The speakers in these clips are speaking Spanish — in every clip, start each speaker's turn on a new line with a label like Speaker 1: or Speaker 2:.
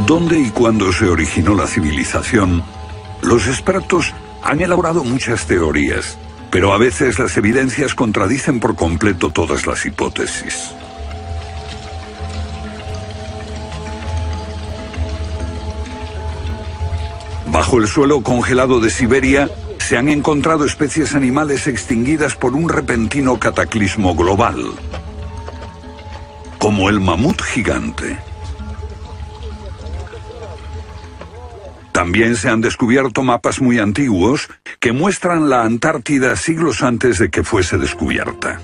Speaker 1: ¿Dónde y cuándo se originó la civilización? Los expertos han elaborado muchas teorías, pero a veces las evidencias contradicen por completo todas las hipótesis. Bajo el suelo congelado de Siberia se han encontrado especies animales extinguidas por un repentino cataclismo global, como el mamut gigante. También se han descubierto mapas muy antiguos que muestran la Antártida siglos antes de que fuese descubierta.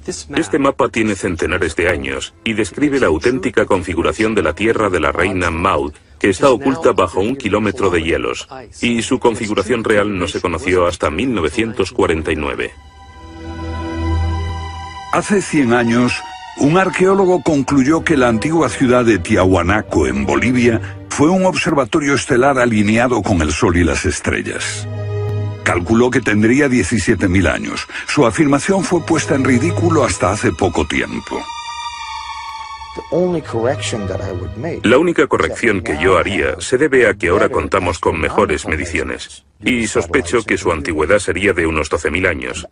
Speaker 2: Este mapa tiene centenares de años y describe la auténtica configuración de la Tierra de la reina Maud, que está oculta bajo 1 kilómetro de hielos, y su configuración real no se conoció hasta 1949.
Speaker 1: Hace 100 años, un arqueólogo concluyó que la antigua ciudad de Tiahuanaco, en Bolivia, fue un observatorio estelar alineado con el Sol y las estrellas. Calculó que tendría 17.000 años. Su afirmación fue puesta en ridículo hasta hace poco tiempo.
Speaker 2: La única corrección que yo haría se debe a que ahora contamos con mejores mediciones, y sospecho que su antigüedad sería de unos 12.000 años.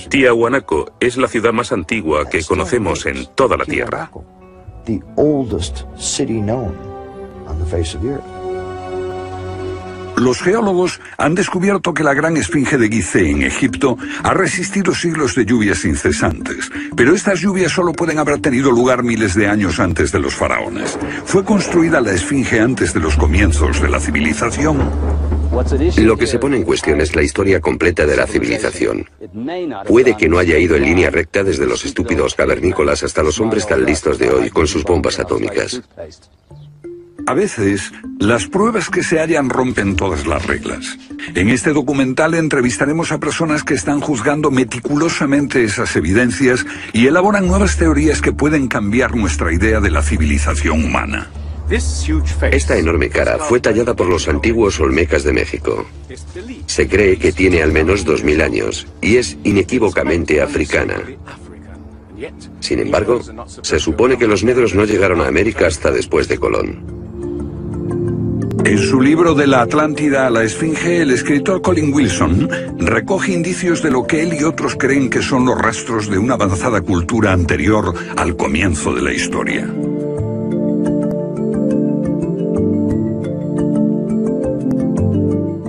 Speaker 2: Tiahuanaco es la ciudad más antigua que conocemos en toda la Tierra.
Speaker 1: Los geólogos han descubierto que la gran esfinge de Gizeh en Egipto ha resistido siglos de lluvias incesantes, pero estas lluvias solo pueden haber tenido lugar miles de años antes de los faraones. ¿Fue construida la esfinge antes de los comienzos de la civilización?
Speaker 3: Lo que se pone en cuestión es la historia completa de la civilización. Puede que no haya ido en línea recta desde los estúpidos cavernícolas hasta los hombres tan listos de hoy con sus bombas atómicas.
Speaker 1: A veces, las pruebas que se hallan rompen todas las reglas. En este documental entrevistaremos a personas que están juzgando meticulosamente esas evidencias y elaboran nuevas teorías que pueden cambiar nuestra idea de la civilización humana.
Speaker 3: Esta enorme cara fue tallada por los antiguos olmecas de México. Se cree que tiene al menos 2000 años y es inequívocamente africana. Sin embargo, se supone que los negros no llegaron a América hasta después de Colón.
Speaker 1: En su libro De la Atlántida a la Esfinge, el escritor Colin Wilson recoge indicios de lo que él y otros creen que son los rastros de una avanzada cultura anterior al comienzo de la historia.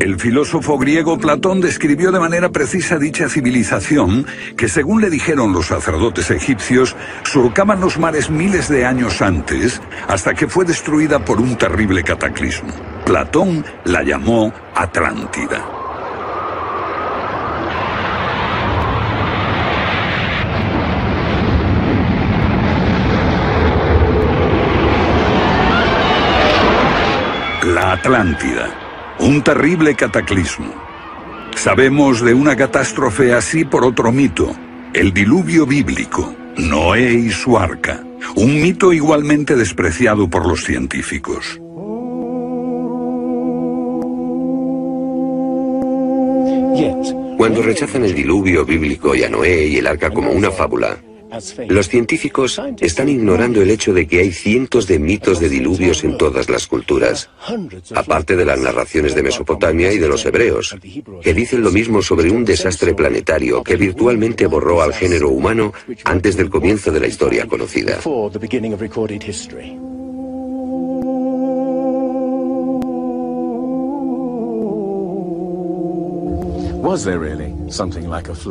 Speaker 1: El filósofo griego Platón describió de manera precisa dicha civilización que, según le dijeron los sacerdotes egipcios, surcaban los mares miles de años antes, hasta que fue destruida por un terrible cataclismo. Platón la llamó Atlántida. La Atlántida. Un terrible cataclismo. Sabemos de una catástrofe así por otro mito, el diluvio bíblico, Noé y su arca, un mito igualmente despreciado por los científicos.
Speaker 3: Cuando rechazan el diluvio bíblico y a Noé y el arca como una fábula, los científicos están ignorando el hecho de que hay cientos de mitos de diluvios en todas las culturas, aparte de las narraciones de Mesopotamia y de los hebreos, que dicen lo mismo sobre un desastre planetario que virtualmente borró al género humano antes del comienzo de la historia conocida.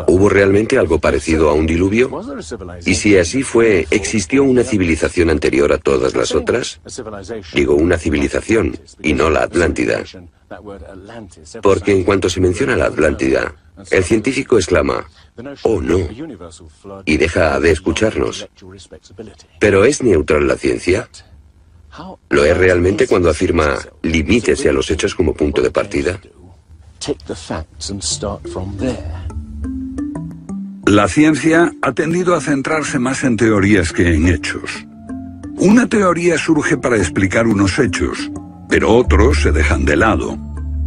Speaker 3: ¿Hubo realmente algo parecido a un diluvio? Y si así fue, ¿existió una civilización anterior a todas las otras? Digo una civilización, y no la Atlántida. Porque en cuanto se menciona la Atlántida, el científico exclama, «Oh, no», y deja de escucharnos. ¿Pero es neutral la ciencia? ¿Lo es realmente cuando afirma, limítese a los hechos como punto de partida?
Speaker 1: La ciencia ha tendido a centrarse más en teorías que en hechos. Una teoría surge para explicar unos hechos, pero otros se dejan de lado.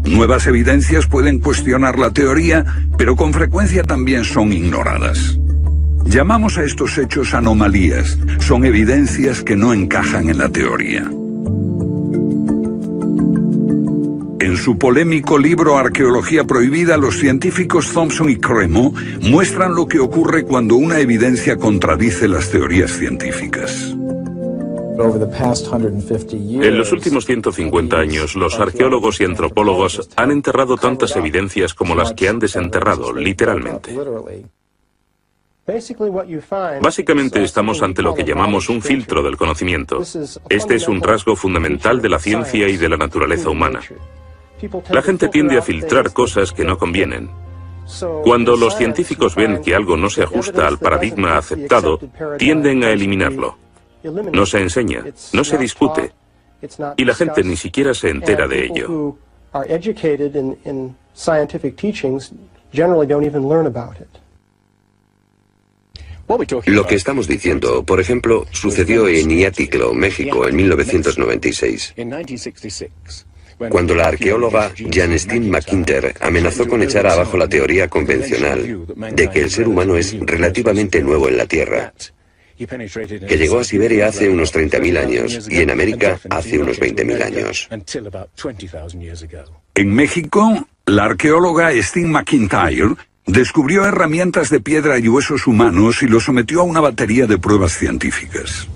Speaker 1: Nuevas evidencias pueden cuestionar la teoría, pero con frecuencia también son ignoradas. Llamamos a estos hechos anomalías. Son evidencias que no encajan en la teoría. En su polémico libro Arqueología Prohibida, los científicos Thompson y Cremo muestran lo que ocurre cuando una evidencia contradice las teorías científicas.
Speaker 2: En los últimos 150 años, los arqueólogos y antropólogos han enterrado tantas evidencias como las que han desenterrado, literalmente. Básicamente estamos ante lo que llamamos un filtro del conocimiento. Este es un rasgo fundamental de la ciencia y de la naturaleza humana. La gente tiende a filtrar cosas que no convienen. Cuando los científicos ven que algo no se ajusta al paradigma aceptado, tienden a eliminarlo. No se enseña, no se discute, y la gente ni siquiera se entera de ello.
Speaker 3: Lo que estamos diciendo, por ejemplo, sucedió en Iatitlan, México, en 1996. Cuando la arqueóloga Janestine McIntyre amenazó con echar abajo la teoría convencional de que el ser humano es relativamente nuevo en la Tierra, que llegó a Siberia hace unos 30.000 años y en América hace unos 20.000 años.
Speaker 1: En México, la arqueóloga Stine McIntyre descubrió herramientas de piedra y huesos humanos y los sometió a una batería de pruebas científicas.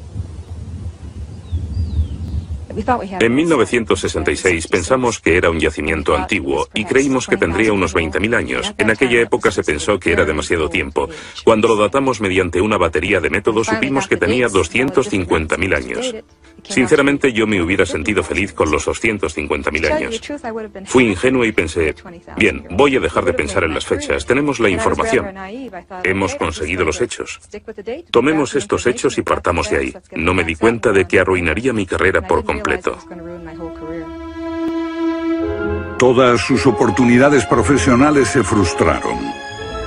Speaker 2: En 1966 pensamos que era un yacimiento antiguo y creímos que tendría unos 20.000 años. En aquella época se pensó que era demasiado tiempo. Cuando lo datamos mediante una batería de métodos supimos que tenía 250.000 años. Sinceramente yo me hubiera sentido feliz con los 250.000 años. Fui ingenuo y pensé, bien, voy a dejar de pensar en las fechas. Tenemos la información. Hemos conseguido los hechos. Tomemos estos hechos y partamos de ahí. No me di cuenta de que arruinaría mi carrera por completo.
Speaker 1: Todas sus oportunidades profesionales se frustraron.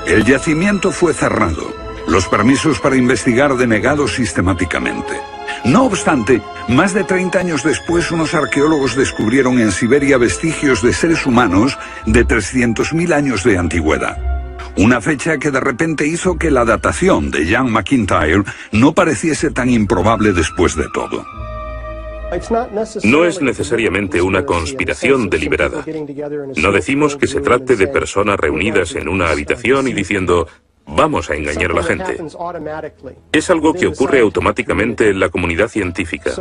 Speaker 1: El yacimiento fue cerrado, los permisos para investigar denegados sistemáticamente. No obstante, más de 30 años después, unos arqueólogos descubrieron en Siberia vestigios de seres humanos de 300.000 años de antigüedad. Una fecha que de repente hizo que la datación de Jan McIntyre no pareciese tan improbable después de todo.
Speaker 2: No es necesariamente una conspiración deliberada. No decimos que se trate de personas reunidas en una habitación y diciendo, vamos a engañar a la gente. Es algo que ocurre automáticamente en la comunidad científica.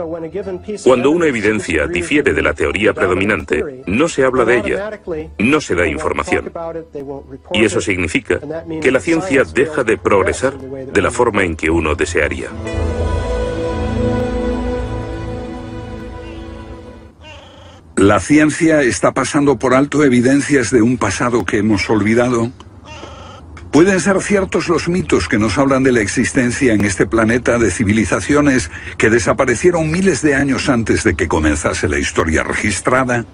Speaker 2: Cuando una evidencia difiere de la teoría predominante, no se habla de ella, no se da información. Y eso significa que la ciencia deja de progresar de la forma en que uno desearía.
Speaker 1: ¿La ciencia está pasando por alto evidencias de un pasado que hemos olvidado? ¿Pueden ser ciertos los mitos que nos hablan de la existencia en este planeta de civilizaciones que desaparecieron miles de años antes de que comenzase la historia registrada?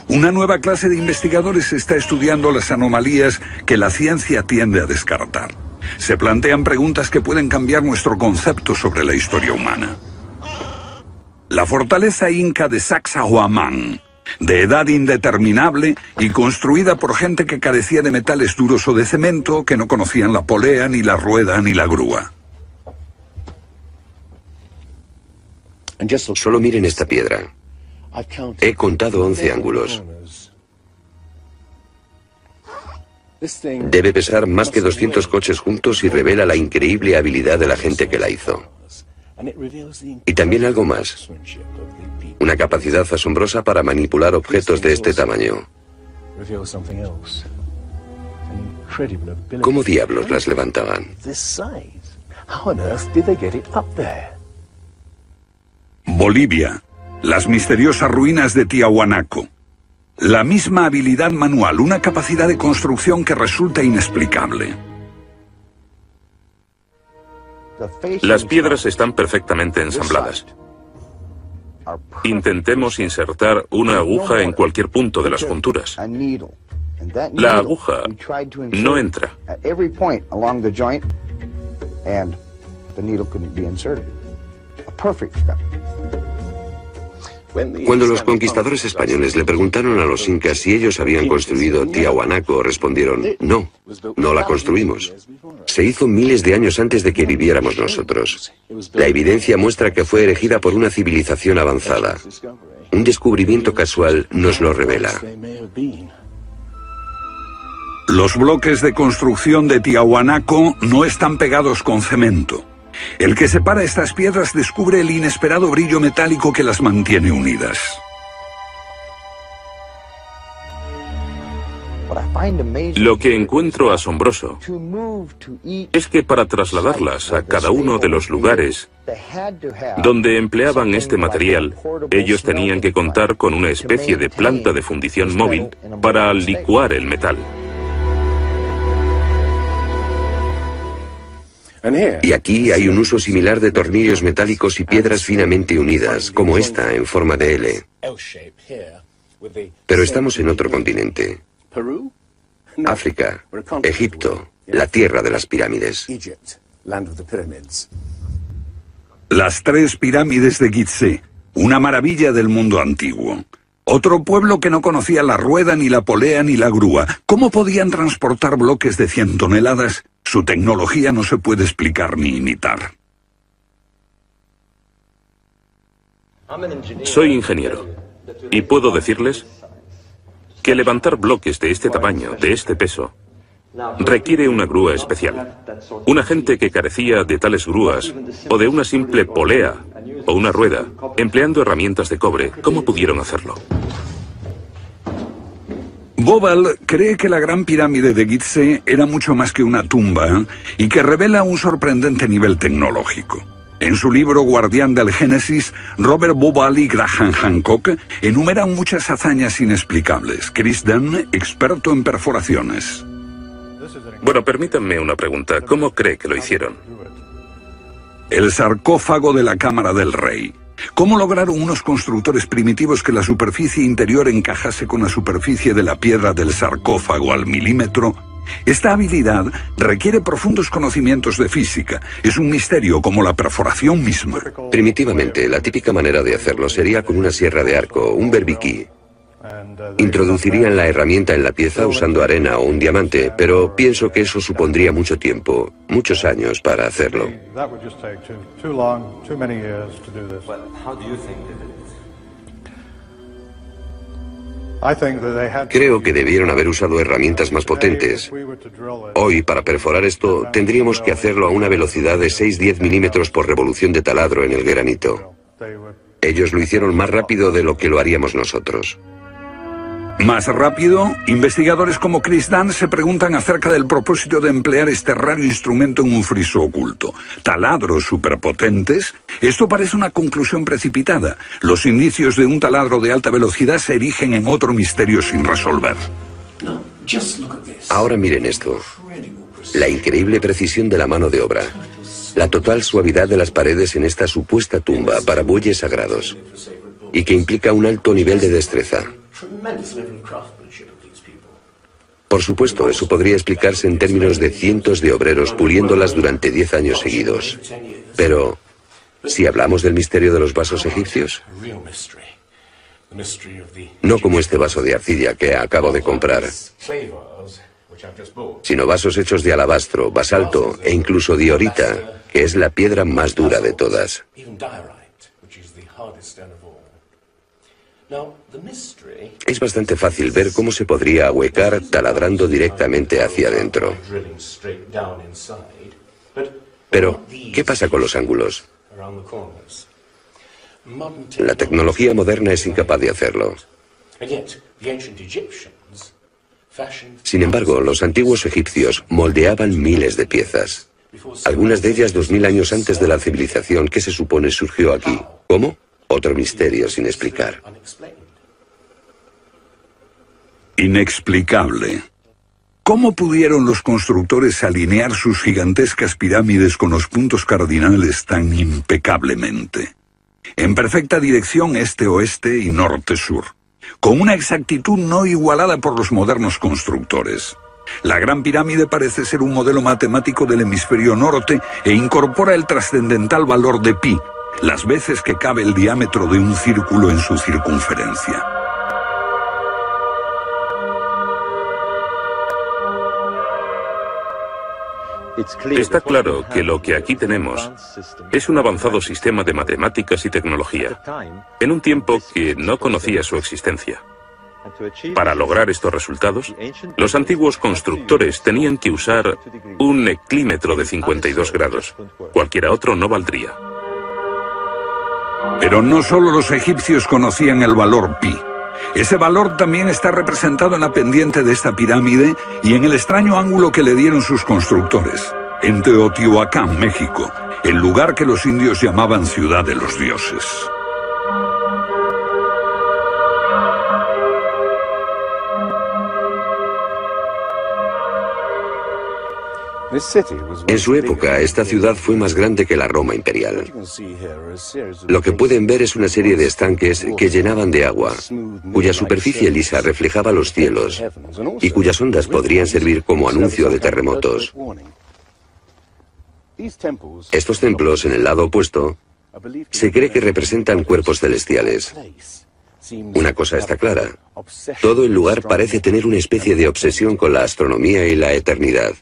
Speaker 1: Una nueva clase de investigadores está estudiando las anomalías que la ciencia tiende a descartar. Se plantean preguntas que pueden cambiar nuestro concepto sobre la historia humana. La fortaleza inca de Sacsayhuamán, de edad indeterminable y construida por gente que carecía de metales duros o de cemento, que no conocían la polea, ni la rueda, ni la grúa.
Speaker 3: Solo miren esta piedra. He contado 11 ángulos. Debe pesar más que 200 coches juntos y revela la increíble habilidad de la gente que la hizo. Y también algo más. Una capacidad asombrosa para manipular objetos de este tamaño. ¿Cómo diablos las levantaban?
Speaker 1: Bolivia. Las misteriosas ruinas de Tiahuanaco. La misma habilidad manual, una capacidad de construcción que resulta inexplicable.
Speaker 2: Las piedras están perfectamente ensambladas. Intentemos insertar una aguja en cualquier punto de las junturas. La aguja no entra.
Speaker 3: Cuando los conquistadores españoles le preguntaron a los incas si ellos habían construido Tiahuanaco, respondieron, no, no la construimos. Se hizo miles de años antes de que viviéramos nosotros. La evidencia muestra que fue erigida por una civilización avanzada. Un descubrimiento casual nos lo revela.
Speaker 1: Los bloques de construcción de Tiahuanaco no están pegados con cemento. El que separa estas piedras descubre el inesperado brillo metálico que las mantiene unidas.
Speaker 2: Lo que encuentro asombroso es que para trasladarlas a cada uno de los lugares donde empleaban este material, ellos tenían que contar con una especie de planta de fundición móvil para licuar el metal.
Speaker 3: Y aquí hay un uso similar de tornillos metálicos y piedras finamente unidas, como esta en forma de L. Pero estamos en otro continente. África, Egipto, la tierra de las pirámides.
Speaker 1: Las 3 pirámides de Gizeh, una maravilla del mundo antiguo. Otro pueblo que no conocía la rueda, ni la polea, ni la grúa. ¿Cómo podían transportar bloques de 100 toneladas? Su tecnología no se puede explicar ni imitar.
Speaker 2: Soy ingeniero y puedo decirles que levantar bloques de este tamaño, de este peso, requiere una grúa especial. Una gente que carecía de tales grúas, o de una simple polea, o una rueda, empleando herramientas de cobre, ¿cómo pudieron hacerlo?
Speaker 1: Bobal cree que la Gran Pirámide de Gizeh era mucho más que una tumba y que revela un sorprendente nivel tecnológico. En su libro Guardián del Génesis, Robert Bobal y Graham Hancock enumeran muchas hazañas inexplicables. Chris Dunn, experto en perforaciones.
Speaker 2: Bueno, permítanme una pregunta. ¿Cómo cree que lo hicieron?
Speaker 1: El sarcófago de la Cámara del Rey. ¿Cómo lograron unos constructores primitivos que la superficie interior encajase con la superficie de la piedra del sarcófago al milímetro? Esta habilidad requiere profundos conocimientos de física. Es un misterio como la perforación misma.
Speaker 3: Primitivamente, la típica manera de hacerlo sería con una sierra de arco, un berbiquí. Introducirían la herramienta en la pieza usando arena o un diamante, pero pienso que eso supondría mucho tiempo, muchos años para hacerlo. Creo que debieron haber usado herramientas más potentes. Hoy, para perforar esto, tendríamos que hacerlo a una velocidad de 6-10 milímetros por revolución de taladro en el granito. Ellos lo hicieron más rápido de lo que lo haríamos nosotros.
Speaker 1: Más rápido, investigadores como Chris Dunn se preguntan acerca del propósito de emplear este raro instrumento en un friso oculto. ¿Taladros superpotentes? Esto parece una conclusión precipitada. Los indicios de un taladro de alta velocidad se erigen en otro misterio sin resolver.
Speaker 3: Ahora miren esto. La increíble precisión de la mano de obra. La total suavidad de las paredes en esta supuesta tumba para bueyes sagrados. Y que implica un alto nivel de destreza. Por supuesto, eso podría explicarse en términos de cientos de obreros puliéndolas durante 10 años seguidos. Pero, ¿si hablamos del misterio de los vasos egipcios? No como este vaso de arcilla que acabo de comprar, sino vasos hechos de alabastro, basalto e incluso diorita, que es la piedra más dura de todas. Es bastante fácil ver cómo se podría ahuecar taladrando directamente hacia adentro. Pero, ¿qué pasa con los ángulos? La tecnología moderna es incapaz de hacerlo. Sin embargo, los antiguos egipcios moldeaban miles de piezas. Algunas de ellas 2000 años antes de la civilización que se supone surgió aquí. ¿Cómo? Otro misterio sin explicar.
Speaker 1: Inexplicable. ¿Cómo pudieron los constructores alinear sus gigantescas pirámides con los puntos cardinales tan impecablemente? En perfecta dirección este-oeste y norte-sur, con una exactitud no igualada por los modernos constructores. La Gran Pirámide parece ser un modelo matemático del hemisferio norte e incorpora el trascendental valor de pi, las veces que cabe el diámetro de un círculo en su circunferencia.
Speaker 2: Está claro que lo que aquí tenemos es un avanzado sistema de matemáticas y tecnología, en un tiempo que no conocía su existencia. Para lograr estos resultados, los antiguos constructores tenían que usar un eclímetro de 52 grados. Cualquiera otro no valdría.
Speaker 1: Pero no solo los egipcios conocían el valor pi. Ese valor también está representado en la pendiente de esta pirámide y en el extraño ángulo que le dieron sus constructores, en Teotihuacán, México, el lugar que los indios llamaban Ciudad de los Dioses.
Speaker 3: En su época, esta ciudad fue más grande que la Roma imperial. Lo que pueden ver es una serie de estanques que llenaban de agua, cuya superficie lisa reflejaba los cielos y cuyas ondas podrían servir como anuncio de terremotos. Estos templos, en el lado opuesto, se cree que representan cuerpos celestiales. Una cosa está clara: todo el lugar parece tener una especie de obsesión con la astronomía y la eternidad.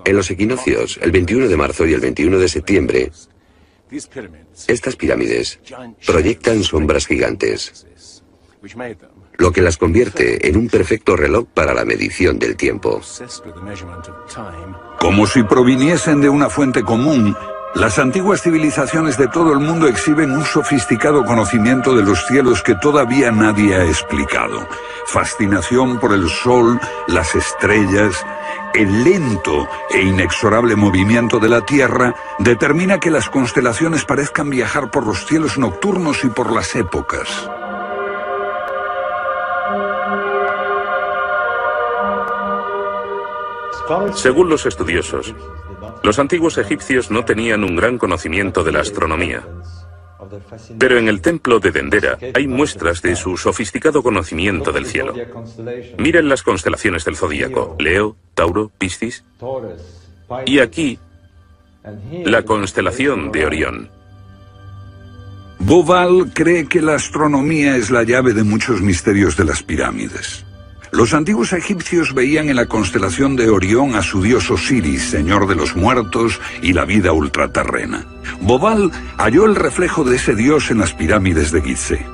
Speaker 3: En los equinoccios, el 21 de marzo y el 21 de septiembre, estas pirámides proyectan sombras gigantes, lo que las convierte en un perfecto reloj para la medición del tiempo.
Speaker 1: Como si proviniesen de una fuente común, las antiguas civilizaciones de todo el mundo exhiben un sofisticado conocimiento de los cielos que todavía nadie ha explicado. Fascinación por el sol, las estrellas. El lento e inexorable movimiento de la Tierra determina que las constelaciones parezcan viajar por los cielos nocturnos y por las épocas.
Speaker 2: Según los estudiosos, los antiguos egipcios no tenían un gran conocimiento de la astronomía. Pero en el templo de Dendera hay muestras de su sofisticado conocimiento del cielo. Miren las constelaciones del zodíaco: Leo, Tauro, Piscis. Y aquí, la constelación de Orión.
Speaker 1: Bauval cree que la astronomía es la llave de muchos misterios de las pirámides. Los antiguos egipcios veían en la constelación de Orión a su dios Osiris, señor de los muertos y la vida ultraterrena. Bauval halló el reflejo de ese dios en las pirámides de Gizeh.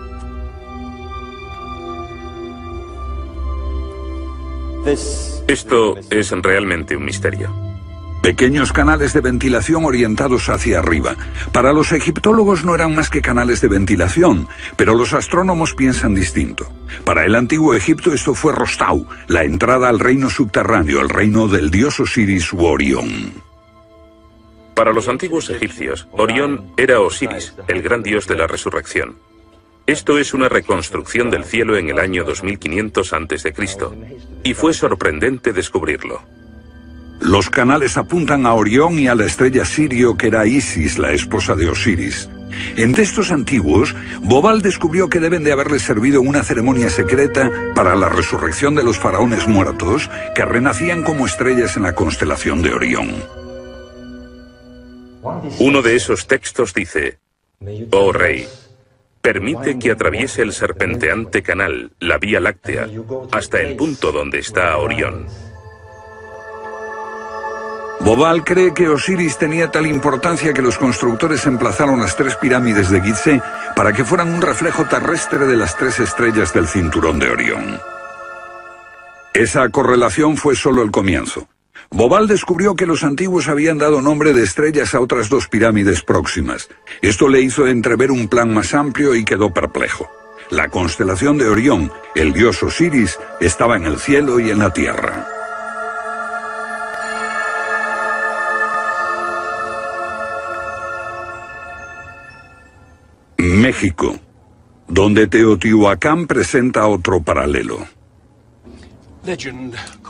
Speaker 2: Esto es realmente un misterio.
Speaker 1: Pequeños canales de ventilación orientados hacia arriba. Para los egiptólogos no eran más que canales de ventilación, pero los astrónomos piensan distinto. Para el antiguo Egipto esto fue Rostau, la entrada al reino subterráneo, el reino del dios Osiris u Orión.
Speaker 2: Para los antiguos egipcios, Orión era Osiris, el gran dios de la resurrección. Esto es una reconstrucción del cielo en el año 2500 a.C., y fue sorprendente descubrirlo.
Speaker 1: Los canales apuntan a Orión y a la estrella Sirio, que era Isis, la esposa de Osiris. En textos antiguos, Bauval descubrió que deben de haberle servido una ceremonia secreta para la resurrección de los faraones muertos, que renacían como estrellas en la constelación de Orión.
Speaker 2: Uno de esos textos dice: «Oh rey, permite que atraviese el serpenteante canal, la Vía Láctea, hasta el punto donde está Orión».
Speaker 1: Bauval cree que Osiris tenía tal importancia que los constructores emplazaron las tres pirámides de Gizeh para que fueran un reflejo terrestre de las tres estrellas del cinturón de Orión. Esa correlación fue solo el comienzo. Bauval descubrió que los antiguos habían dado nombre de estrellas a otras dos pirámides próximas. Esto le hizo entrever un plan más amplio y quedó perplejo. La constelación de Orión, el dios Osiris, estaba en el cielo y en la tierra. México, donde Teotihuacán presenta otro paralelo.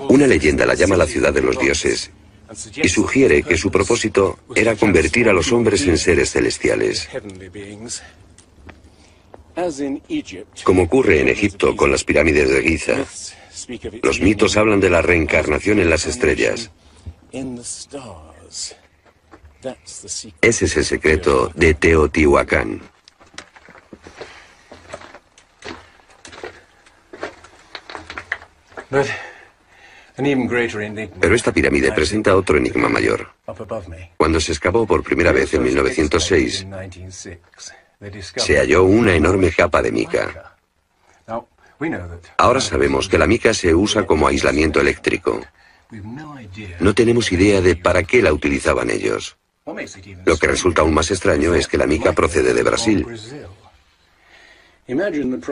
Speaker 3: Una leyenda la llama la ciudad de los dioses y sugiere que su propósito era convertir a los hombres en seres celestiales. Como ocurre en Egipto con las pirámides de Giza, los mitos hablan de la reencarnación en las estrellas. Ese es el secreto de Teotihuacán. Pero esta pirámide presenta otro enigma mayor. Cuando se excavó por primera vez en 1906, se halló una enorme capa de mica. Ahora sabemos que la mica se usa como aislamiento eléctrico. No tenemos idea de para qué la utilizaban ellos. Lo que resulta aún más extraño es que la mica procede de Brasil.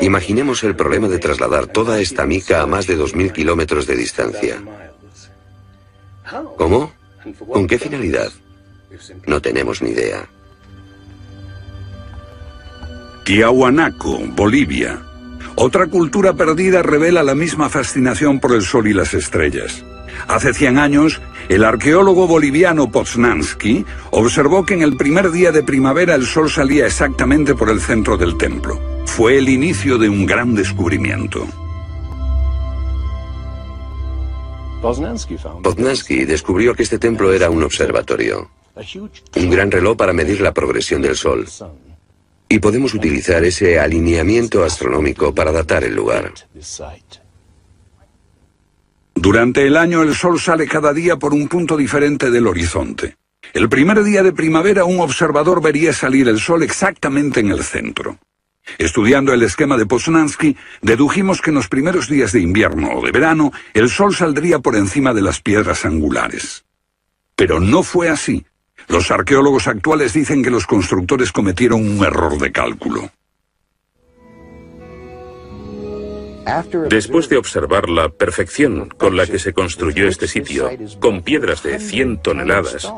Speaker 3: Imaginemos el problema de trasladar toda esta mica a más de 2.000 kilómetros de distancia. ¿Cómo? ¿Con qué finalidad? No tenemos ni idea.
Speaker 1: Tiahuanaco, Bolivia. Otra cultura perdida revela la misma fascinación por el sol y las estrellas. Hace 100 años, el arqueólogo boliviano Poznański observó que en el primer día de primavera el sol salía exactamente por el centro del templo. Fue el inicio de un gran descubrimiento.
Speaker 3: Poznański descubrió que este templo era un observatorio, un gran reloj para medir la progresión del sol. Y podemos utilizar ese alineamiento astronómico para datar el lugar.
Speaker 1: Durante el año el sol sale cada día por un punto diferente del horizonte. El primer día de primavera un observador vería salir el sol exactamente en el centro. Estudiando el esquema de Poznański, dedujimos que en los primeros días de invierno o de verano el sol saldría por encima de las piedras angulares. Pero no fue así. Los arqueólogos actuales dicen que los constructores cometieron un error de cálculo.
Speaker 2: Después de observar la perfección con la que se construyó este sitio, con piedras de 100 toneladas,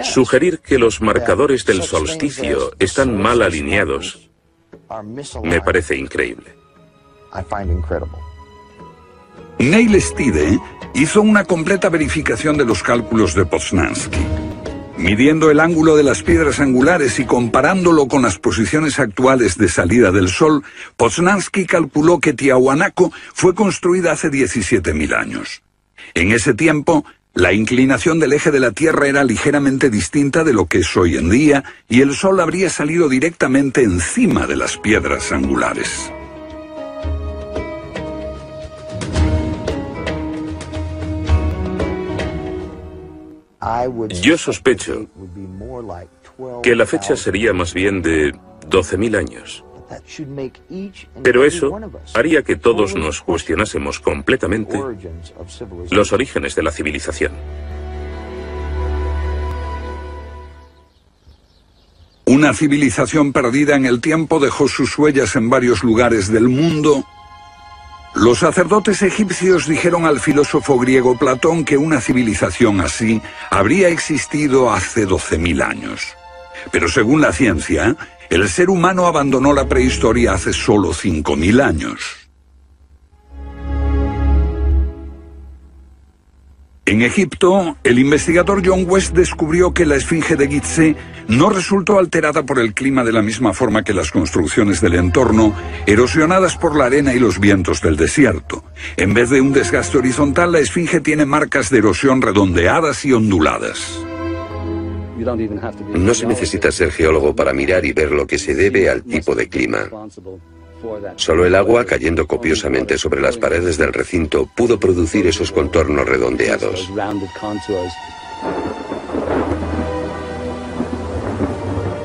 Speaker 2: sugerir que los marcadores del solsticio están mal alineados me parece increíble.
Speaker 1: Neil Stide hizo una completa verificación de los cálculos de Poznański. Midiendo el ángulo de las piedras angulares y comparándolo con las posiciones actuales de salida del sol, Poznański calculó que Tiahuanaco fue construida hace 17.000 años. En ese tiempo, la inclinación del eje de la Tierra era ligeramente distinta de lo que es hoy en día, y el sol habría salido directamente encima de las piedras angulares.
Speaker 2: Yo sospecho que la fecha sería más bien de 12.000 años. Pero eso haría que todos nos cuestionásemos completamente los orígenes de la civilización.
Speaker 1: Una civilización perdida en el tiempo dejó sus huellas en varios lugares del mundo. Los sacerdotes egipcios dijeron al filósofo griego Platón que una civilización así habría existido hace 12.000 años. Pero según la ciencia, el ser humano abandonó la prehistoria hace solo 5.000 años. En Egipto, el investigador John West descubrió que la esfinge de Gizeh no resultó alterada por el clima de la misma forma que las construcciones del entorno, erosionadas por la arena y los vientos del desierto. En vez de un desgaste horizontal, la esfinge tiene marcas de erosión redondeadas y onduladas.
Speaker 3: No se necesita ser geólogo para mirar y ver lo que se debe al tipo de clima. Solo el agua cayendo copiosamente sobre las paredes del recinto pudo producir esos contornos redondeados.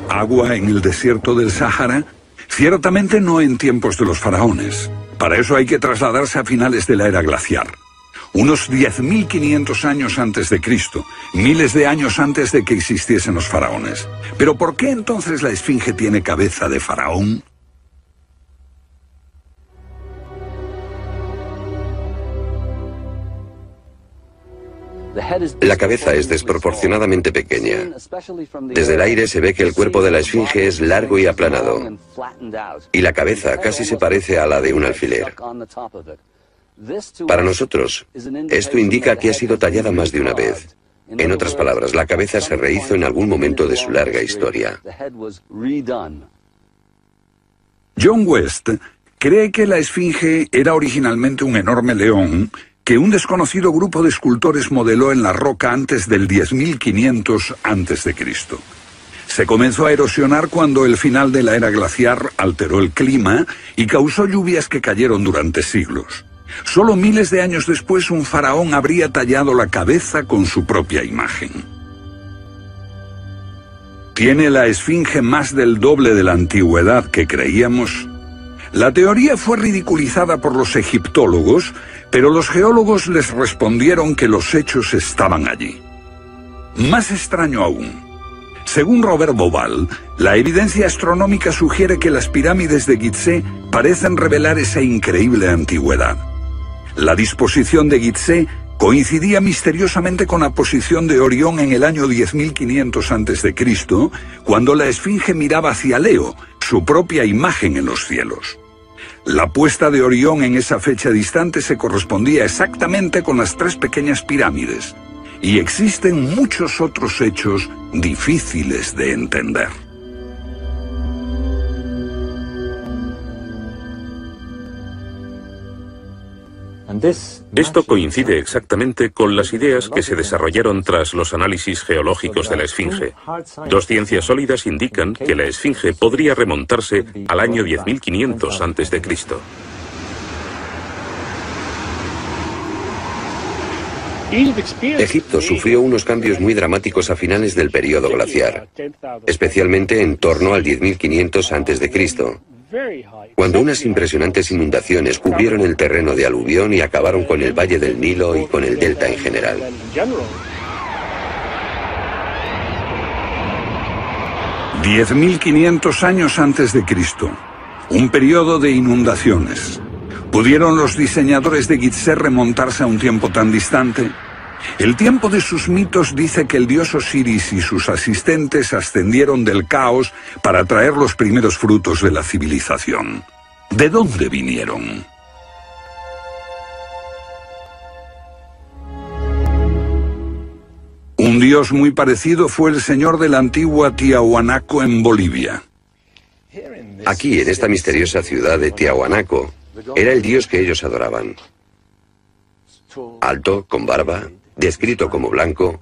Speaker 1: ¿Agua en el desierto del Sáhara? Ciertamente no en tiempos de los faraones. Para eso hay que trasladarse a finales de la era glaciar. Unos 10.500 años antes de Cristo, miles de años antes de que existiesen los faraones. ¿Pero por qué entonces la esfinge tiene cabeza de faraón?
Speaker 3: La cabeza es desproporcionadamente pequeña. Desde el aire se ve que el cuerpo de la esfinge es largo y aplanado, y la cabeza casi se parece a la de un alfiler. Para nosotros, esto indica que ha sido tallada más de una vez. En otras palabras, la cabeza se rehizo en algún momento de su larga historia.
Speaker 1: John West cree que la esfinge era originalmente un enorme león que un desconocido grupo de escultores modeló en la roca antes del 10.500 a.C. Se comenzó a erosionar cuando el final de la era glaciar alteró el clima y causó lluvias que cayeron durante siglos. Solo miles de años después, un faraón habría tallado la cabeza con su propia imagen. ¿Tiene la esfinge más del doble de la antigüedad que creíamos? La teoría fue ridiculizada por los egiptólogos, pero los geólogos les respondieron que los hechos estaban allí. Más extraño aún. Según Robert Bauval, la evidencia astronómica sugiere que las pirámides de Gizeh parecen revelar esa increíble antigüedad. La disposición de Gizeh coincidía misteriosamente con la posición de Orión en el año 10.500 a.C., cuando la esfinge miraba hacia Leo, su propia imagen en los cielos. La puesta de Orión en esa fecha distante se correspondía exactamente con las tres pequeñas pirámides, y existen muchos otros hechos difíciles de entender.
Speaker 2: Esto coincide exactamente con las ideas que se desarrollaron tras los análisis geológicos de la esfinge. Dos ciencias sólidas indican que la esfinge podría remontarse al año 10.500 a.C.
Speaker 3: Egipto sufrió unos cambios muy dramáticos a finales del período glaciar, especialmente en torno al 10.500 a.C., cuando unas impresionantes inundaciones cubrieron el terreno de aluvión y acabaron con el valle del Nilo y con el delta en general.
Speaker 1: «10.500 años antes de Cristo, un periodo de inundaciones. ¿Pudieron los diseñadores de Gizeh remontarse a un tiempo tan distante? El tiempo de sus mitos dice que el dios Osiris y sus asistentes ascendieron del caos para traer los primeros frutos de la civilización. ¿De dónde vinieron? Un dios muy parecido fue el señor de la antigua Tiahuanaco en Bolivia.
Speaker 3: Aquí, en esta misteriosa ciudad de Tiahuanaco, era el dios que ellos adoraban. Alto, con barba, descrito como blanco,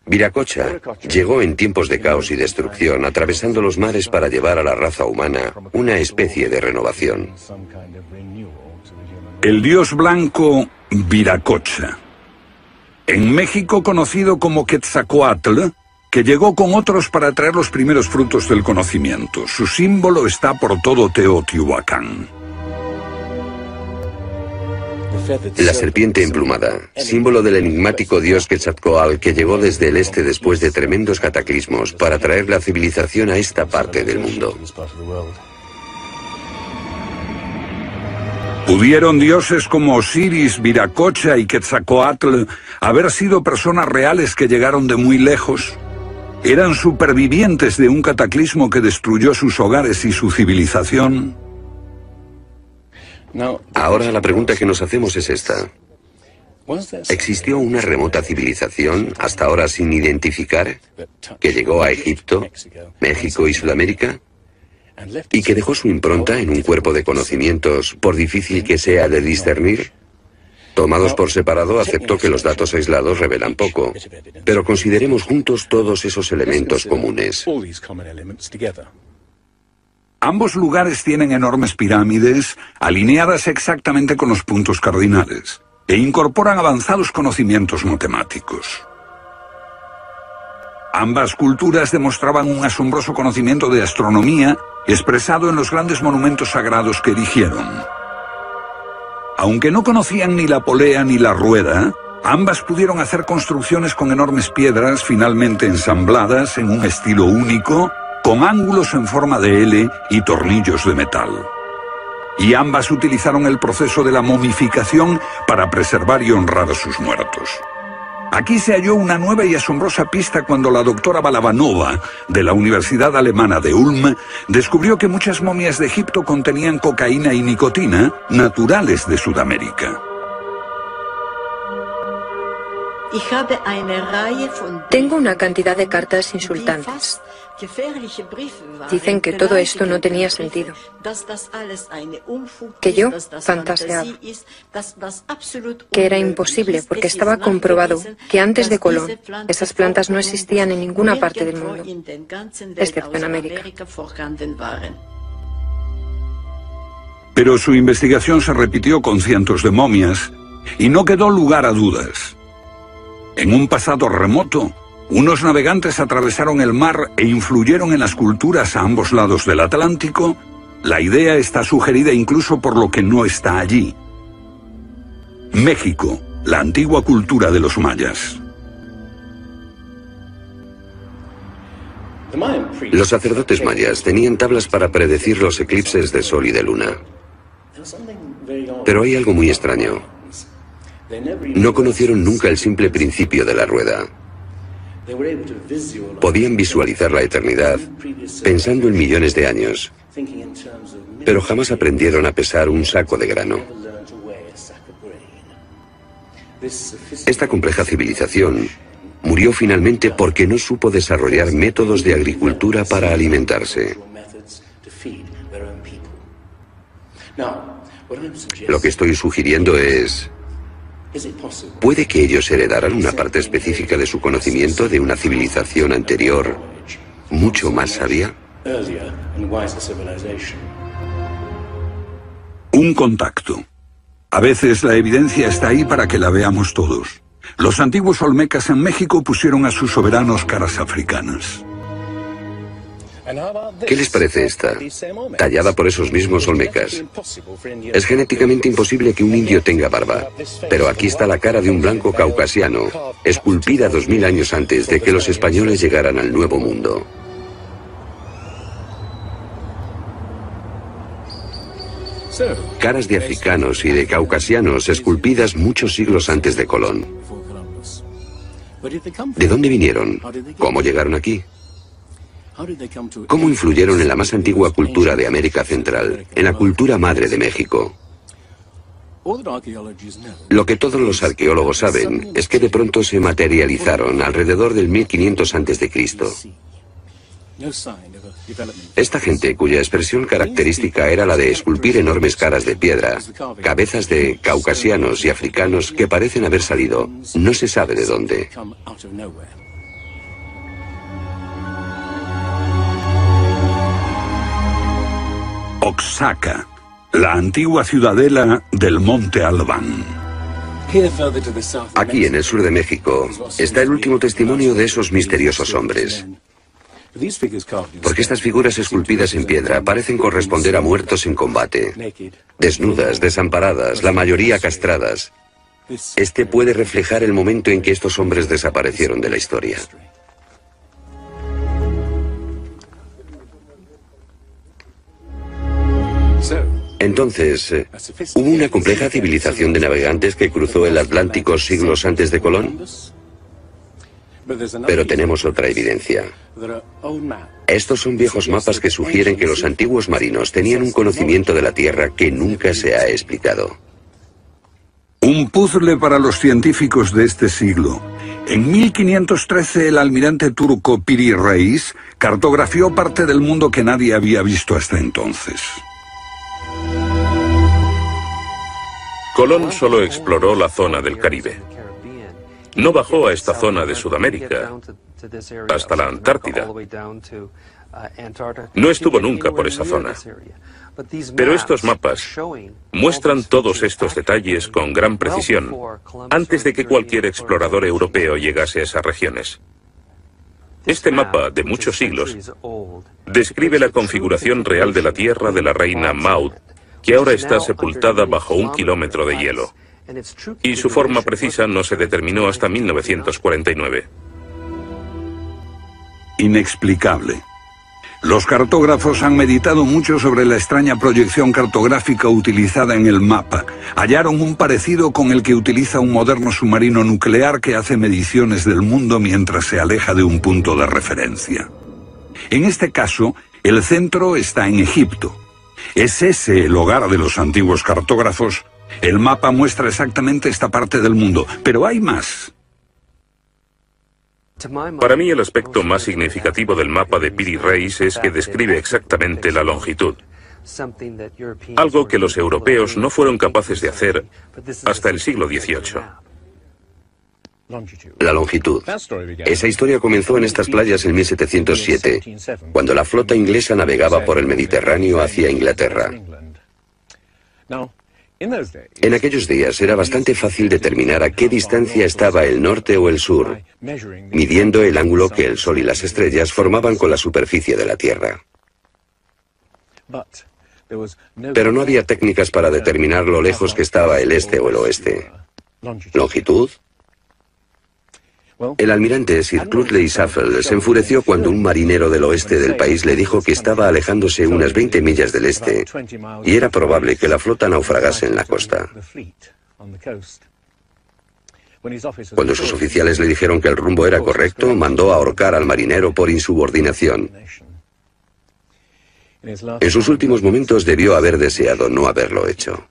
Speaker 3: Viracocha llegó en tiempos de caos y destrucción, atravesando los mares para llevar a la raza humana una especie de renovación.
Speaker 1: El dios blanco Viracocha. En México conocido como Quetzalcóatl, que llegó con otros para traer los primeros frutos del conocimiento. Su símbolo está por todo Teotihuacán.
Speaker 3: La serpiente emplumada, símbolo del enigmático dios Quetzalcóatl que llegó desde el este después de tremendos cataclismos para traer la civilización a esta parte del mundo.
Speaker 1: ¿Pudieron dioses como Osiris, Viracocha y Quetzalcóatl haber sido personas reales que llegaron de muy lejos? ¿Eran supervivientes de un cataclismo que destruyó sus hogares y su civilización?
Speaker 3: Ahora la pregunta que nos hacemos es esta. ¿Existió una remota civilización, hasta ahora sin identificar, que llegó a Egipto, México y Sudamérica? ¿Y que dejó su impronta en un cuerpo de conocimientos, por difícil que sea de discernir? Tomados por separado, acepto que los datos aislados revelan poco, pero consideremos juntos todos esos elementos comunes.
Speaker 1: Ambos lugares tienen enormes pirámides, alineadas exactamente con los puntos cardinales, e incorporan avanzados conocimientos matemáticos. Ambas culturas demostraban un asombroso conocimiento de astronomía, expresado en los grandes monumentos sagrados que erigieron. Aunque no conocían ni la polea ni la rueda, ambas pudieron hacer construcciones con enormes piedras finalmente ensambladas en un estilo único, con ángulos en forma de L y tornillos de metal. Y ambas utilizaron el proceso de la momificación para preservar y honrar a sus muertos. Aquí se halló una nueva y asombrosa pista cuando la doctora Balabanova, de la Universidad Alemana de Ulm, descubrió que muchas momias de Egipto contenían cocaína y nicotina, naturales de Sudamérica.
Speaker 4: Tengo una cantidad de cartas insultantes. Dicen que todo esto no tenía sentido, que yo fantaseaba, que era imposible porque estaba comprobado que antes de Colón esas plantas no existían en ninguna parte del mundo, excepto en América.
Speaker 1: Pero su investigación se repitió con cientos de momias y no quedó lugar a dudas. En un pasado remoto, unos navegantes atravesaron el mar e influyeron en las culturas a ambos lados del Atlántico. La idea está sugerida incluso por lo que no está allí. México, la antigua cultura de los mayas.
Speaker 3: Los sacerdotes mayas tenían tablas para predecir los eclipses de sol y de luna. Pero hay algo muy extraño. No conocieron nunca el simple principio de la rueda. Podían visualizar la eternidad pensando en millones de años, pero jamás aprendieron a pesar un saco de grano. Esta compleja civilización murió finalmente porque no supo desarrollar métodos de agricultura para alimentarse. Lo que estoy sugiriendo es... ¿puede que ellos heredaran una parte específica de su conocimiento de una civilización anterior, mucho más sabia?
Speaker 1: Un contacto. A veces la evidencia está ahí para que la veamos todos. Los antiguos olmecas en México pusieron a sus soberanos caras africanas.
Speaker 3: ¿Qué les parece esta? Tallada por esos mismos olmecas. Es genéticamente imposible que un indio tenga barba, pero aquí está la cara de un blanco caucasiano, esculpida 2000 años antes de que los españoles llegaran al Nuevo Mundo. Caras de africanos y de caucasianos esculpidas muchos siglos antes de Colón. ¿De dónde vinieron? ¿Cómo llegaron aquí? ¿Cómo influyeron en la más antigua cultura de América Central, en la cultura madre de México? Lo que todos los arqueólogos saben es que de pronto se materializaron alrededor del 1500 a.C. Esta gente, cuya expresión característica era la de esculpir enormes caras de piedra, cabezas de caucasianos y africanos que parecen haber salido, no se sabe de dónde.
Speaker 1: Oaxaca, la antigua ciudadela del Monte Albán.
Speaker 3: Aquí, en el sur de México, está el último testimonio de esos misteriosos hombres. Porque estas figuras esculpidas en piedra parecen corresponder a muertos en combate, desnudas, desamparadas, la mayoría castradas. Este puede reflejar el momento en que estos hombres desaparecieron de la historia. Entonces, ¿hubo una compleja civilización de navegantes que cruzó el Atlántico siglos antes de Colón? Pero tenemos otra evidencia. Estos son viejos mapas que sugieren que los antiguos marinos tenían un conocimiento de la Tierra que nunca se ha explicado.
Speaker 1: Un puzzle para los científicos de este siglo. En 1513 el almirante turco Piri Reis cartografió parte del mundo que nadie había visto hasta entonces.
Speaker 2: Colón solo exploró la zona del Caribe. No bajó a esta zona de Sudamérica, hasta la Antártida. No estuvo nunca por esa zona. Pero estos mapas muestran todos estos detalles con gran precisión, antes de que cualquier explorador europeo llegase a esas regiones. Este mapa, de muchos siglos, describe la configuración real de la tierra de la reina Maud, que ahora está sepultada bajo 1 kilómetro de hielo. Y su forma precisa no se determinó hasta 1949.
Speaker 1: Inexplicable. Los cartógrafos han meditado mucho sobre la extraña proyección cartográfica utilizada en el mapa. Hallaron un parecido con el que utiliza un moderno submarino nuclear que hace mediciones del mundo mientras se aleja de un punto de referencia. En este caso, el centro está en Egipto. ¿Es ese el hogar de los antiguos cartógrafos? El mapa muestra exactamente esta parte del mundo, pero hay más.
Speaker 2: Para mí el aspecto más significativo del mapa de Piri Reis es que describe exactamente la longitud, algo que los europeos no fueron capaces de hacer hasta el siglo XVIII.
Speaker 3: La longitud. Esa historia comenzó en estas playas en 1707, cuando la flota inglesa navegaba por el Mediterráneo hacia Inglaterra. En aquellos días era bastante fácil determinar a qué distancia estaba el norte o el sur, midiendo el ángulo que el Sol y las estrellas formaban con la superficie de la Tierra. Pero no había técnicas para determinar lo lejos que estaba el este o el oeste. ¿Longitud? El almirante Sir Cloudesley Shuffle se enfureció cuando un marinero del oeste del país le dijo que estaba alejándose unas 20 millas del este y era probable que la flota naufragase en la costa. Cuando sus oficiales le dijeron que el rumbo era correcto, mandó ahorcar al marinero por insubordinación. En sus últimos momentos debió haber deseado no haberlo hecho.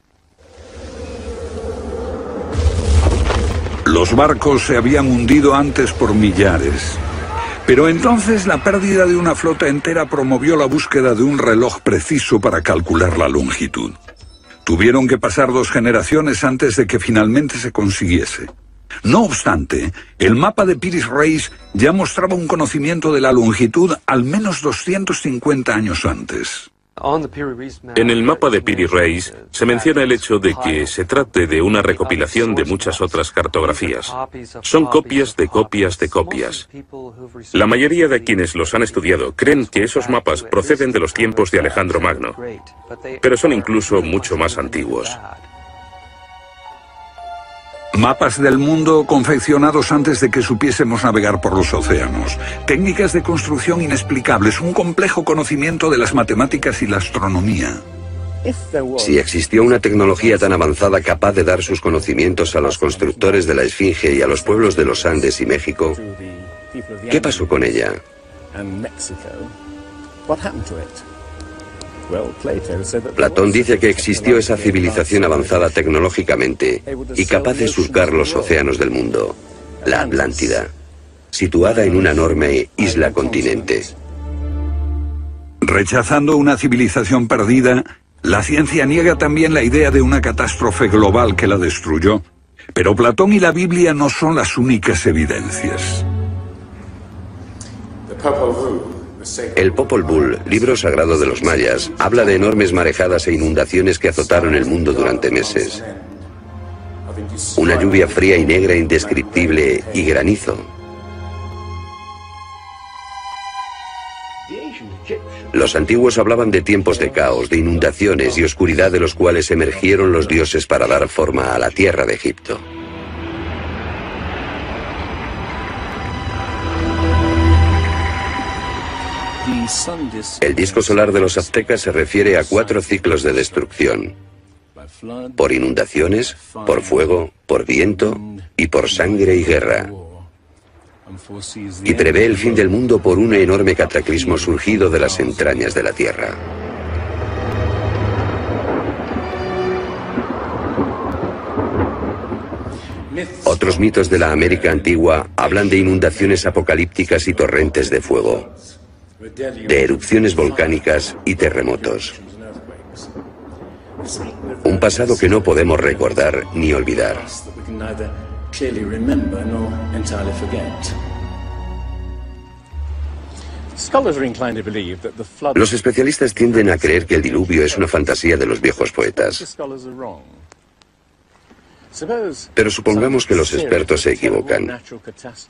Speaker 1: Los barcos se habían hundido antes por millares. Pero entonces la pérdida de una flota entera promovió la búsqueda de un reloj preciso para calcular la longitud. Tuvieron que pasar 2 generaciones antes de que finalmente se consiguiese. No obstante, el mapa de Piri Reis ya mostraba un conocimiento de la longitud al menos 250 años antes.
Speaker 2: En el mapa de Piri Reis se menciona el hecho de que se trate de una recopilación de muchas otras cartografías. Son copias de copias de copias. La mayoría de quienes los han estudiado creen que esos mapas proceden de los tiempos de Alejandro Magno, pero son incluso mucho más antiguos.
Speaker 1: Mapas del mundo confeccionados antes de que supiésemos navegar por los océanos. Técnicas de construcción inexplicables, un complejo conocimiento de las matemáticas y la astronomía.
Speaker 3: Si existió una tecnología tan avanzada capaz de dar sus conocimientos a los constructores de la Esfinge y a los pueblos de los Andes y México, ¿qué pasó con ella? Platón dice que existió esa civilización avanzada tecnológicamente y capaz de surcar los océanos del mundo, la Atlántida, situada en una enorme isla-continente.
Speaker 1: Rechazando una civilización perdida, la ciencia niega también la idea de una catástrofe global que la destruyó. Pero Platón y la Biblia no son las únicas evidencias.
Speaker 3: El Popol Vuh, libro sagrado de los mayas, habla de enormes marejadas e inundaciones que azotaron el mundo durante meses. Una lluvia fría y negra indescriptible y granizo. Los antiguos hablaban de tiempos de caos, de inundaciones y oscuridad de los cuales emergieron los dioses para dar forma a la tierra de Egipto. El disco solar de los aztecas se refiere a 4 ciclos de destrucción: por inundaciones, por fuego, por viento y por sangre y guerra. Y prevé el fin del mundo por un enorme cataclismo surgido de las entrañas de la tierra. Otros mitos de la América antigua hablan de inundaciones apocalípticas y torrentes de fuego, de erupciones volcánicas y terremotos. Un pasado que no podemos recordar ni olvidar. Los especialistas tienden a creer que el diluvio es una fantasía de los viejos poetas. Pero supongamos que los expertos se equivocan.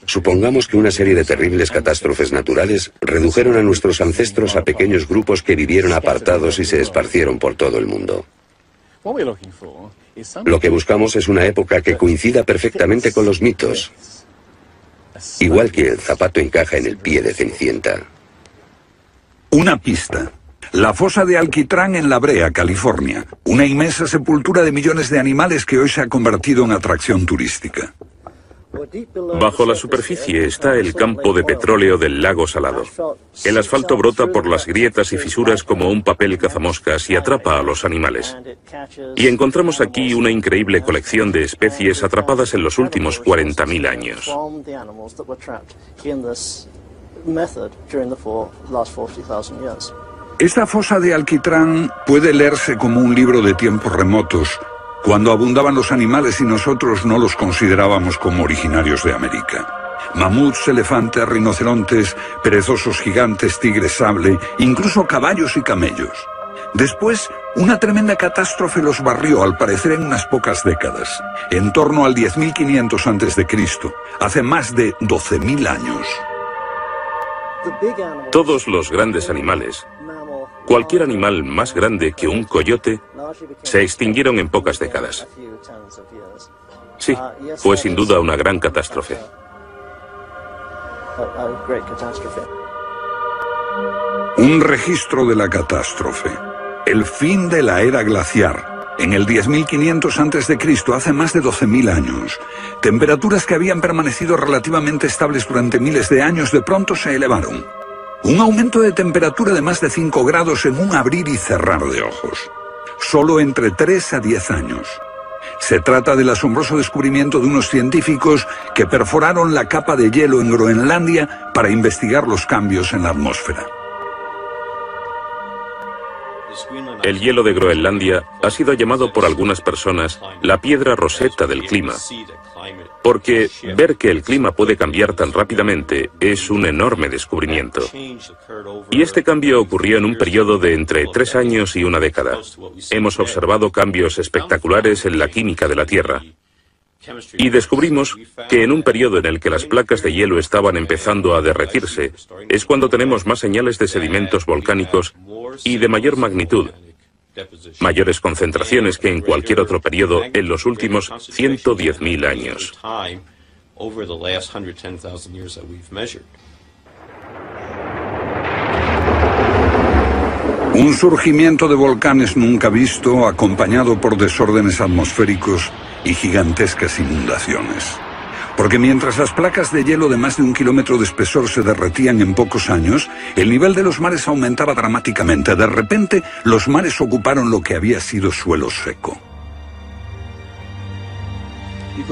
Speaker 3: Supongamos que una serie de terribles catástrofes naturales redujeron a nuestros ancestros a pequeños grupos que vivieron apartados y se esparcieron por todo el mundo. Lo que buscamos es una época que coincida perfectamente con los mitos, igual que el zapato encaja en el pie de Cenicienta.
Speaker 1: Una pista. La fosa de Alquitrán en La Brea, California. Una inmensa sepultura de millones de animales que hoy se ha convertido en atracción turística.
Speaker 2: Bajo la superficie está el campo de petróleo del lago Salado. El asfalto brota por las grietas y fisuras como un papel cazamoscas y atrapa a los animales. Y encontramos aquí una increíble colección de especies atrapadas en los últimos 40.000 años.
Speaker 1: Esta fosa de alquitrán puede leerse como un libro de tiempos remotos, cuando abundaban los animales y nosotros no los considerábamos como originarios de América. Mamuts, elefantes, rinocerontes, perezosos gigantes, tigres sable, incluso caballos y camellos. Después, una tremenda catástrofe los barrió, al parecer en unas pocas décadas, en torno al 10.500 a.C., hace más de 12.000 años.
Speaker 2: Todos los grandes animales, cualquier animal más grande que un coyote, se extinguieron en pocas décadas. Sí, fue sin duda una gran catástrofe.
Speaker 1: Un registro de la catástrofe. El fin de la era glaciar. En el 10.500 a.C., hace más de 12.000 años. Temperaturas que habían permanecido relativamente estables durante miles de años de pronto se elevaron. Un aumento de temperatura de más de 5 grados en un abrir y cerrar de ojos. Solo entre 3 a 10 años. Se trata del asombroso descubrimiento de unos científicos que perforaron la capa de hielo en Groenlandia para investigar los cambios en la atmósfera.
Speaker 2: El hielo de Groenlandia ha sido llamado por algunas personas la piedra roseta del clima, porque ver que el clima puede cambiar tan rápidamente es un enorme descubrimiento. Y este cambio ocurrió en un periodo de entre 3 años y una década. Hemos observado cambios espectaculares en la química de la Tierra. Y descubrimos que en un periodo en el que las placas de hielo estaban empezando a derretirse, es cuando tenemos más señales de sedimentos volcánicos y de mayor magnitud, mayores concentraciones que en cualquier otro periodo en los últimos 110.000 años.
Speaker 1: Un surgimiento de volcanes nunca visto, acompañado por desórdenes atmosféricos y gigantescas inundaciones. Porque mientras las placas de hielo de más de 1 kilómetro de espesor se derretían en pocos años, el nivel de los mares aumentaba dramáticamente. De repente, los mares ocuparon lo que había sido suelo seco.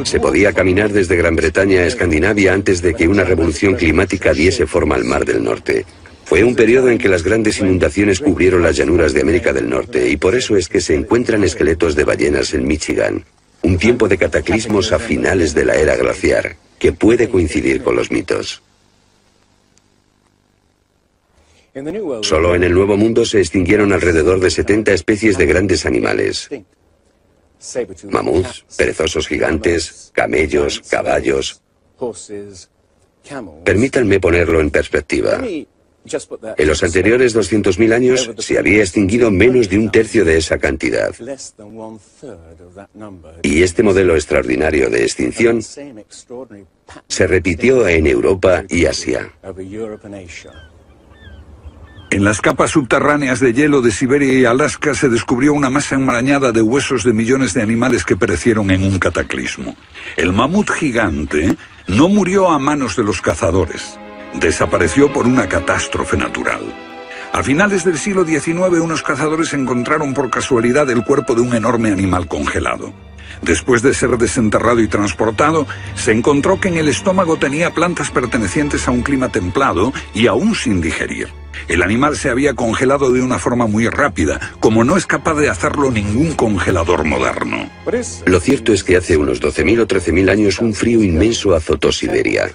Speaker 3: Se podía caminar desde Gran Bretaña a Escandinavia antes de que una revolución climática diese forma al Mar del Norte. Fue un periodo en que las grandes inundaciones cubrieron las llanuras de América del Norte, y por eso es que se encuentran esqueletos de ballenas en Michigan. Un tiempo de cataclismos a finales de la era glaciar, que puede coincidir con los mitos. Solo en el Nuevo Mundo se extinguieron alrededor de 70 especies de grandes animales. Mamuts, perezosos gigantes, camellos, caballos. Permítanme ponerlo en perspectiva. En los anteriores 200.000 años se había extinguido menos de 1/3 de esa cantidad. Y este modelo extraordinario de extinción se repitió en Europa y Asia.
Speaker 1: En las capas subterráneas de hielo de Siberia y Alaska se descubrió una masa enmarañada de huesos de millones de animales que perecieron en un cataclismo. El mamut gigante no murió a manos de los cazadores. Desapareció por una catástrofe natural. A finales del siglo XIX, unos cazadores encontraron por casualidad el cuerpo de un enorme animal congelado. Después de ser desenterrado y transportado, se encontró que en el estómago tenía plantas pertenecientes a un clima templado y aún sin digerir. El animal se había congelado de una forma muy rápida, como no es capaz de hacerlo ningún congelador moderno.
Speaker 3: Lo cierto es que hace unos 12.000 o 13.000 años un frío inmenso azotó Siberia.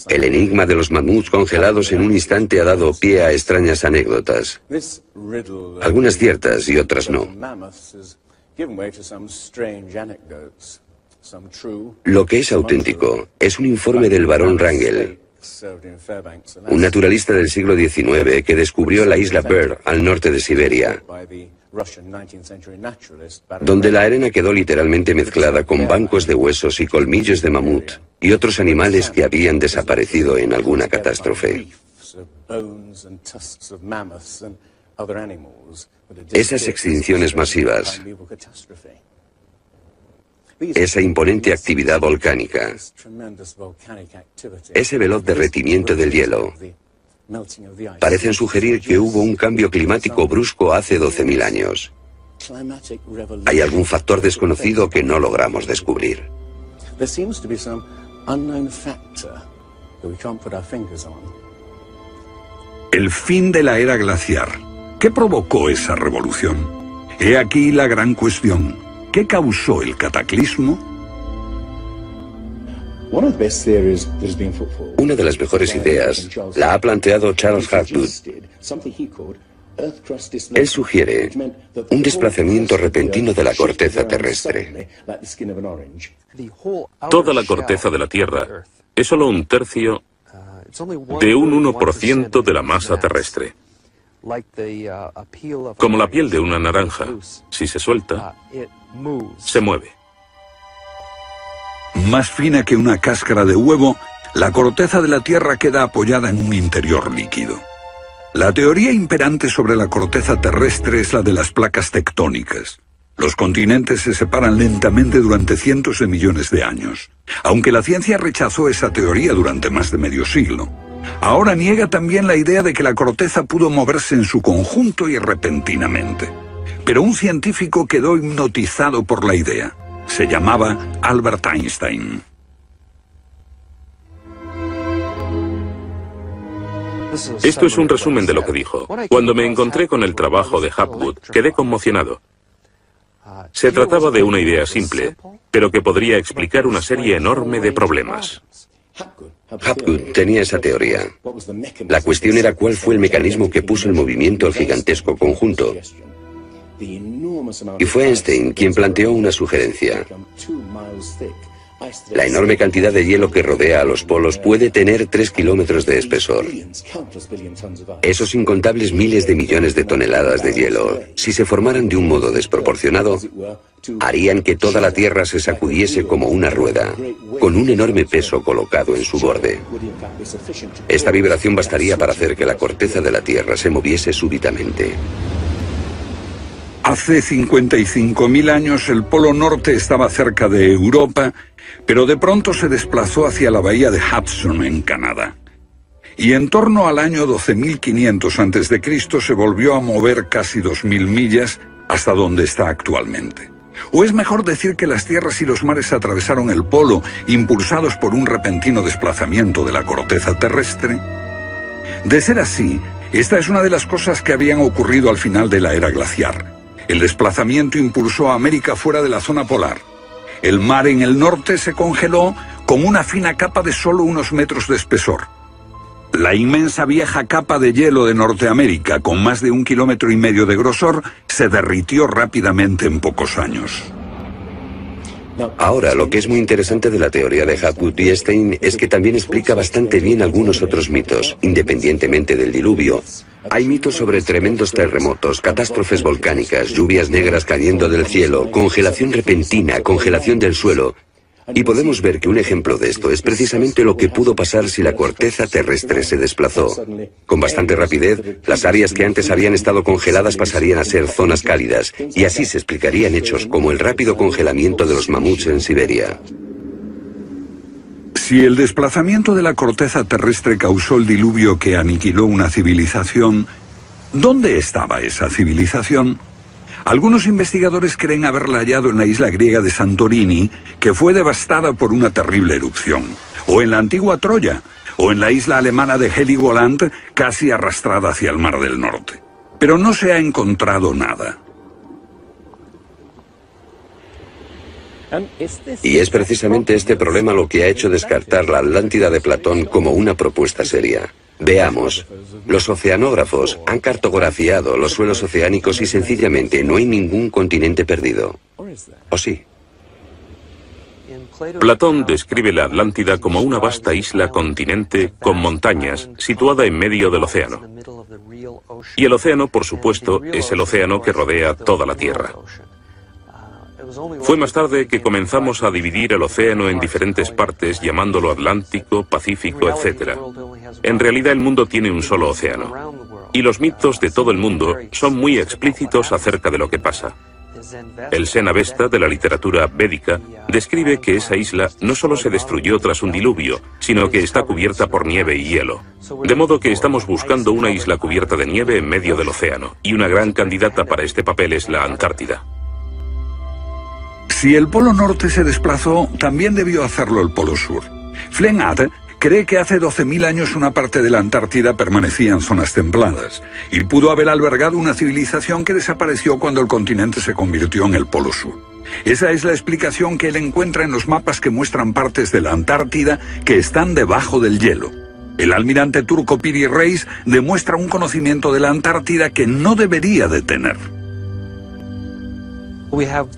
Speaker 3: El enigma de los mamuts congelados en un instante ha dado pie a extrañas anécdotas. Algunas ciertas y otras no. Lo que es auténtico es un informe del barón Wrangel, un naturalista del siglo XIX que descubrió la isla Byrd al norte de Siberia, donde la arena quedó literalmente mezclada con bancos de huesos y colmillos de mamut y otros animales que habían desaparecido en alguna catástrofe. Esas extinciones masivas esa imponente actividad volcánica, ese veloz derretimiento del hielo, parecen sugerir que hubo un cambio climático brusco hace 12.000 años. Hay algún factor desconocido que no logramos descubrir.
Speaker 1: El fin de la era glaciar. ¿Qué provocó esa revolución? He aquí la gran cuestión. ¿Qué causó el cataclismo?
Speaker 3: Una de las mejores ideas la ha planteado Charles Hapgood. Él sugiere un desplazamiento repentino de la corteza terrestre.
Speaker 2: Toda la corteza de la Tierra es solo un tercio de un 1% de la masa terrestre. Como la piel de una naranja, si se suelta, se mueve.
Speaker 1: Más fina que una cáscara de huevo, la corteza de la Tierra queda apoyada en un interior líquido. La teoría imperante sobre la corteza terrestre es la de las placas tectónicas. Los continentes se separan lentamente durante cientos de millones de años, aunque la ciencia rechazó esa teoría durante más de medio siglo. Ahora niega también la idea de que la corteza pudo moverse en su conjunto y repentinamente. Pero un científico quedó hipnotizado por la idea. Se llamaba Albert Einstein.
Speaker 2: Esto es un resumen de lo que dijo. Cuando me encontré con el trabajo de Hapgood, quedé conmocionado. Se trataba de una idea simple, pero que podría explicar una serie enorme de problemas.
Speaker 3: Hapgood tenía esa teoría. La cuestión era cuál fue el mecanismo que puso en movimiento el gigantesco conjunto. Y fue Einstein quien planteó una sugerencia. La enorme cantidad de hielo que rodea a los polos puede tener 3 kilómetros de espesor. Esos incontables miles de millones de toneladas de hielo, si se formaran de un modo desproporcionado, harían que toda la Tierra se sacudiese como una rueda, con un enorme peso colocado en su borde. Esta vibración bastaría para hacer que la corteza de la Tierra se moviese súbitamente.
Speaker 1: Hace 55.000 años el Polo Norte estaba cerca de Europa, pero de pronto se desplazó hacia la bahía de Hudson en Canadá. Y en torno al año 12.500 a.C. se volvió a mover casi 2.000 millas hasta donde está actualmente. O es mejor decir que las tierras y los mares atravesaron el polo, impulsados por un repentino desplazamiento de la corteza terrestre. De ser así, esta es una de las cosas que habían ocurrido al final de la era glaciar. El desplazamiento impulsó a América fuera de la zona polar. El mar en el norte se congeló con una fina capa de solo unos metros de espesor. La inmensa vieja capa de hielo de Norteamérica, con más de 1,5 kilómetros de grosor, se derritió rápidamente en pocos años.
Speaker 3: Ahora, lo que es muy interesante de la teoría de Hapgood y Einstein es que también explica bastante bien algunos otros mitos, independientemente del diluvio. Hay mitos sobre tremendos terremotos, catástrofes volcánicas, lluvias negras cayendo del cielo, congelación repentina, congelación del suelo. Y podemos ver que un ejemplo de esto es precisamente lo que pudo pasar si la corteza terrestre se desplazó. Con bastante rapidez, las áreas que antes habían estado congeladas pasarían a ser zonas cálidas, y así se explicarían hechos como el rápido congelamiento de los mamuts en Siberia.
Speaker 1: Si el desplazamiento de la corteza terrestre causó el diluvio que aniquiló una civilización, ¿dónde estaba esa civilización? Algunos investigadores creen haberla hallado en la isla griega de Santorini, que fue devastada por una terrible erupción, o en la antigua Troya, o en la isla alemana de Heligoland, casi arrastrada hacia el Mar del Norte. Pero no se ha encontrado nada.
Speaker 3: Y es precisamente este problema lo que ha hecho descartar la Atlántida de Platón como una propuesta seria. Veamos, los oceanógrafos han cartografiado los suelos oceánicos y sencillamente no hay ningún continente perdido. ¿O sí?
Speaker 2: Platón describe la Atlántida como una vasta isla-continente con montañas, situada en medio del océano. Y el océano, por supuesto, es el océano que rodea toda la Tierra. Fue más tarde que comenzamos a dividir el océano en diferentes partes, llamándolo Atlántico, Pacífico, etc. En realidad el mundo tiene un solo océano. Y los mitos de todo el mundo son muy explícitos acerca de lo que pasa. El Zen Avesta de la literatura védica describe que esa isla no solo se destruyó tras un diluvio, sino que está cubierta por nieve y hielo. De modo que estamos buscando una isla cubierta de nieve en medio del océano, y una gran candidata para este papel es la Antártida.
Speaker 1: Si el Polo Norte se desplazó, también debió hacerlo el Polo Sur. Flengad cree que hace 12.000 años una parte de la Antártida permanecía en zonas templadas y pudo haber albergado una civilización que desapareció cuando el continente se convirtió en el Polo Sur. Esa es la explicación que él encuentra en los mapas que muestran partes de la Antártida que están debajo del hielo. El almirante turco Piri Reis demuestra un conocimiento de la Antártida que no debería de tener.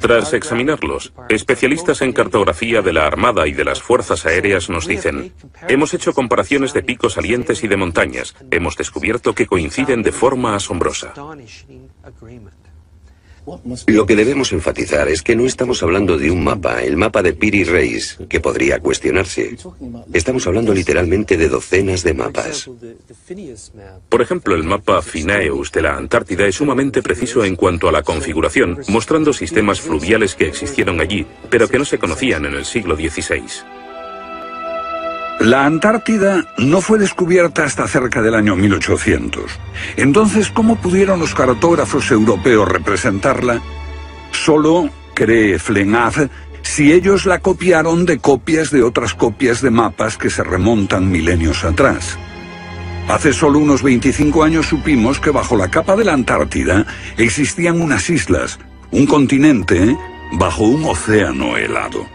Speaker 2: Tras examinarlos, especialistas en cartografía de la Armada y de las Fuerzas Aéreas nos dicen: hemos hecho comparaciones de picos salientes y de montañas. Hemos descubierto que coinciden de forma asombrosa.
Speaker 3: Lo que debemos enfatizar es que no estamos hablando de un mapa, el mapa de Piri Reis, que podría cuestionarse. Estamos hablando literalmente de docenas de mapas.
Speaker 2: Por ejemplo, el mapa Phineus de la Antártida es sumamente preciso en cuanto a la configuración, mostrando sistemas fluviales que existieron allí, pero que no se conocían en el siglo XVI.
Speaker 1: La Antártida no fue descubierta hasta cerca del año 1800. Entonces, ¿cómo pudieron los cartógrafos europeos representarla? Solo, cree Flengad, si ellos la copiaron de copias de otras copias de mapas que se remontan milenios atrás. Hace solo unos 25 años supimos que bajo la capa de la Antártida existían unas islas, un continente, bajo un océano helado.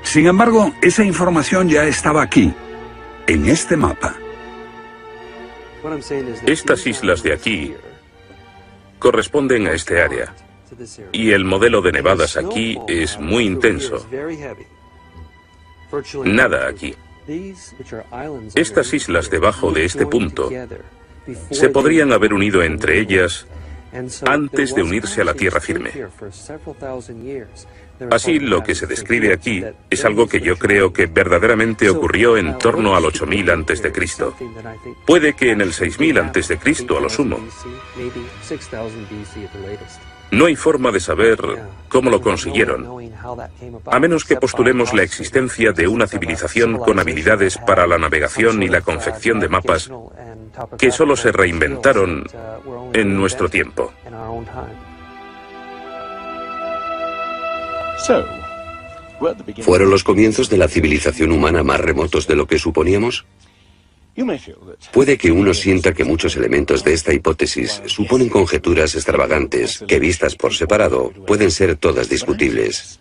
Speaker 1: Sin embargo, esa información ya estaba aquí, en este mapa.
Speaker 2: Estas islas de aquí corresponden a este área, y el modelo de nevadas aquí es muy intenso. Nada aquí. Estas islas debajo de este punto se podrían haber unido entre ellas antes de unirse a la tierra firme. Así, lo que se describe aquí es algo que yo creo que verdaderamente ocurrió en torno al 8000 a.C. Puede que en el 6000 a.C. a lo sumo. No hay forma de saber cómo lo consiguieron, a menos que postulemos la existencia de una civilización con habilidades para la navegación y la confección de mapas que solo se reinventaron en nuestro tiempo.
Speaker 3: ¿Fueron los comienzos de la civilización humana más remotos de lo que suponíamos? Puede que uno sienta que muchos elementos de esta hipótesis suponen conjeturas extravagantes que, vistas por separado, pueden ser todas discutibles.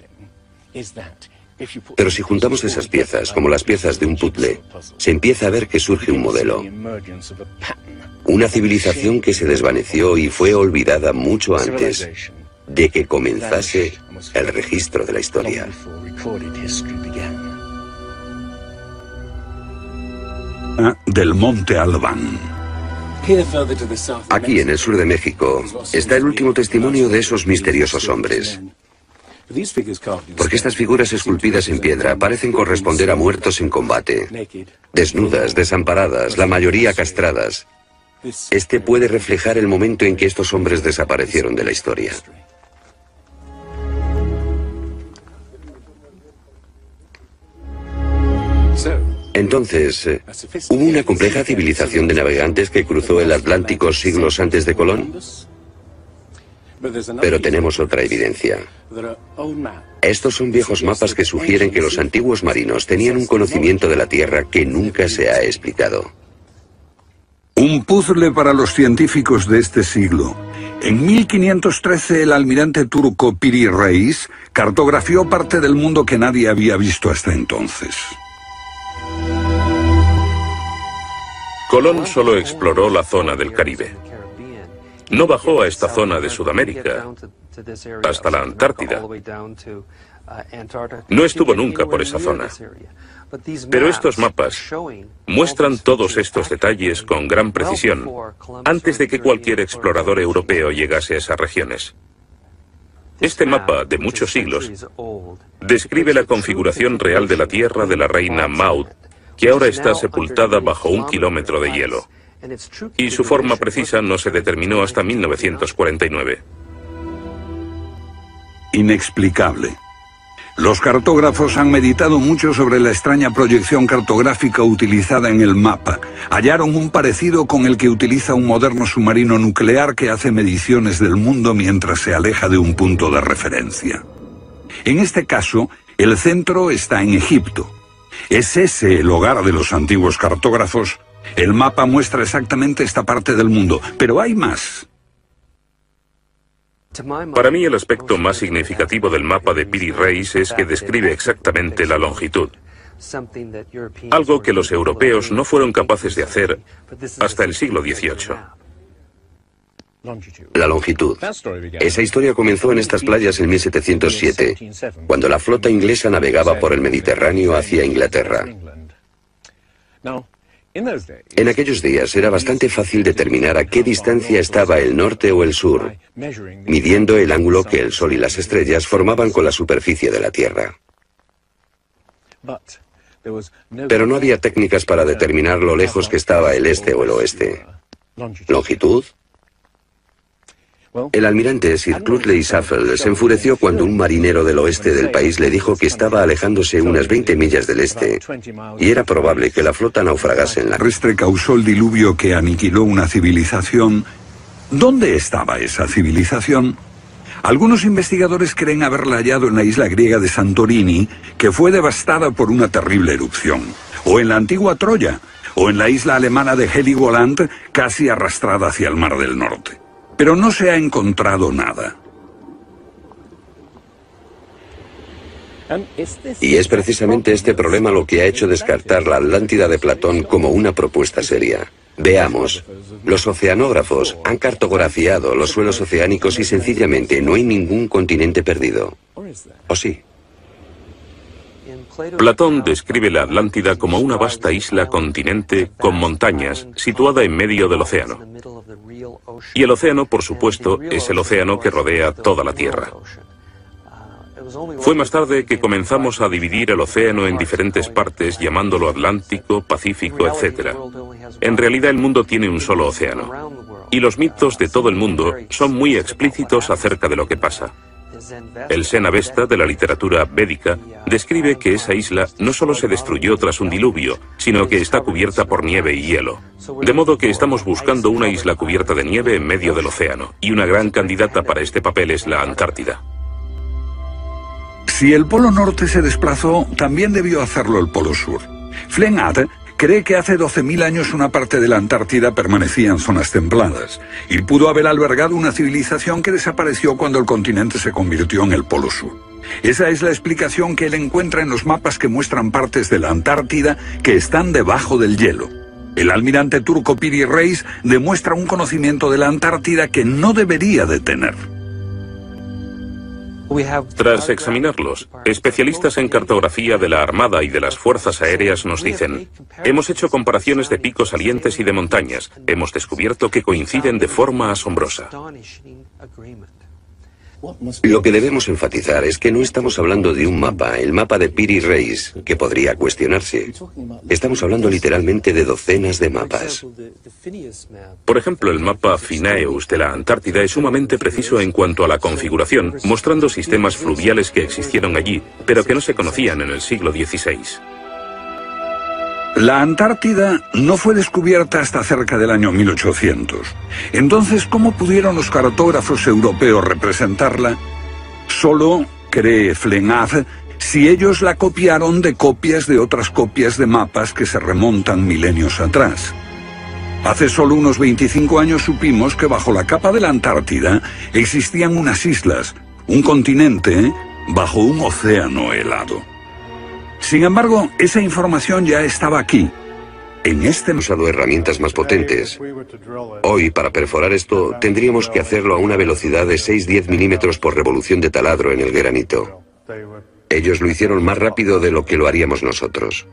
Speaker 3: Pero si juntamos esas piezas como las piezas de un puzzle, se empieza a ver que surge un modelo. Una civilización que se desvaneció y fue olvidada mucho antes de que comenzase el registro de la historia.
Speaker 1: Del Monte Albán.
Speaker 3: Aquí, en el sur de México, está el último testimonio de esos misteriosos hombres. Porque estas figuras esculpidas en piedra parecen corresponder a muertos en combate, desnudas, desamparadas, la mayoría castradas. Este puede reflejar el momento en que estos hombres desaparecieron de la historia. Entonces, ¿hubo una compleja civilización de navegantes que cruzó el Atlántico siglos antes de Colón? Pero tenemos otra evidencia. Estos son viejos mapas que sugieren que los antiguos marinos tenían un conocimiento de la Tierra que nunca se ha explicado.
Speaker 1: Un puzzle para los científicos de este siglo. En 1513 el almirante turco Piri Reis cartografió parte del mundo que nadie había visto hasta entonces.
Speaker 2: Colón solo exploró la zona del Caribe. No bajó a esta zona de Sudamérica, hasta la Antártida. No estuvo nunca por esa zona. Pero estos mapas muestran todos estos detalles con gran precisión, antes de que cualquier explorador europeo llegase a esas regiones. Este mapa, de muchos siglos, describe la configuración real de la Tierra de la reina Maud, que ahora está sepultada bajo 1 kilómetro de hielo. Y su forma precisa no se determinó hasta 1949.
Speaker 1: inexplicable. Los cartógrafos han meditado mucho sobre la extraña proyección cartográfica utilizada en el mapa. Hallaron un parecido con el que utiliza un moderno submarino nuclear que hace mediciones del mundo mientras se aleja de un punto de referencia. En este caso, el centro está en Egipto. ¿Es ese el hogar de los antiguos cartógrafos? El mapa muestra exactamente esta parte del mundo, pero hay más.
Speaker 2: Para mí el aspecto más significativo del mapa de Piri Reis es que describe exactamente la longitud. Algo que los europeos no fueron capaces de hacer hasta el siglo XVIII.
Speaker 3: La longitud. Esa historia comenzó en estas playas en 1707, cuando la flota inglesa navegaba por el Mediterráneo hacia Inglaterra. En aquellos días era bastante fácil determinar a qué distancia estaba el norte o el sur, midiendo el ángulo que el Sol y las estrellas formaban con la superficie de la Tierra. Pero no había técnicas para determinar lo lejos que estaba el este o el oeste. ¿Longitud? El almirante Sir Clutley Safel se enfureció cuando un marinero del oeste del país le dijo que estaba alejándose unas 20 millas del este y era probable que la flota naufragase en la
Speaker 1: terrestre causó el diluvio que aniquiló una civilización. ¿Dónde estaba esa civilización? Algunos investigadores creen haberla hallado en la isla griega de Santorini, que fue devastada por una terrible erupción, o en la antigua Troya, o en la isla alemana de Heligoland, casi arrastrada hacia el Mar del Norte. Pero no se ha encontrado nada.
Speaker 3: Y es precisamente este problema lo que ha hecho descartar la Atlántida de Platón como una propuesta seria. Veamos, los oceanógrafos han cartografiado los suelos oceánicos y sencillamente no hay ningún continente perdido. ¿O sí?
Speaker 2: Platón describe la Atlántida como una vasta isla-continente con montañas situada en medio del océano. Y el océano, por supuesto, es el océano que rodea toda la Tierra. Fue más tarde que comenzamos a dividir el océano en diferentes partes, llamándolo Atlántico, Pacífico, etc. En realidad el mundo tiene un solo océano. Y los mitos de todo el mundo son muy explícitos acerca de lo que pasa. El Zen-Avesta de la literatura védica describe que esa isla no solo se destruyó tras un diluvio, sino que está cubierta por nieve y hielo. De modo que estamos buscando una isla cubierta de nieve en medio del océano, y una gran candidata para este papel es la Antártida.
Speaker 1: Si el Polo Norte se desplazó, también debió hacerlo el Polo Sur. Flynn cree que hace 12.000 años una parte de la Antártida permanecía en zonas templadas y pudo haber albergado una civilización que desapareció cuando el continente se convirtió en el Polo Sur. Esa es la explicación que él encuentra en los mapas que muestran partes de la Antártida que están debajo del hielo. El almirante turco Piri Reis demuestra un conocimiento de la Antártida que no debería de tener.
Speaker 2: Tras examinarlos, especialistas en cartografía de la Armada y de las Fuerzas Aéreas nos dicen: hemos hecho comparaciones de picos salientes y de montañas. Hemos descubierto que coinciden de forma asombrosa.
Speaker 3: Lo que debemos enfatizar es que no estamos hablando de un mapa, el mapa de Piri Reis, que podría cuestionarse. Estamos hablando literalmente de docenas de mapas.
Speaker 2: Por ejemplo, el mapa Phineus de la Antártida es sumamente preciso en cuanto a la configuración, mostrando sistemas fluviales que existieron allí, pero que no se conocían en el siglo XVI.
Speaker 1: La Antártida no fue descubierta hasta cerca del año 1800. Entonces, ¿cómo pudieron los cartógrafos europeos representarla? Solo, cree Flenaz, si ellos la copiaron de copias de otras copias de mapas que se remontan milenios atrás. Hace solo unos 25 años supimos que bajo la capa de la Antártida existían unas islas, un continente, bajo un océano helado. Sin embargo, esa información ya estaba aquí. Hemos
Speaker 3: usado herramientas más potentes. Hoy, para perforar esto, tendríamos que hacerlo a una velocidad de 6-10 milímetros por revolución de taladro en el granito. Ellos lo hicieron más rápido de lo que lo haríamos nosotros.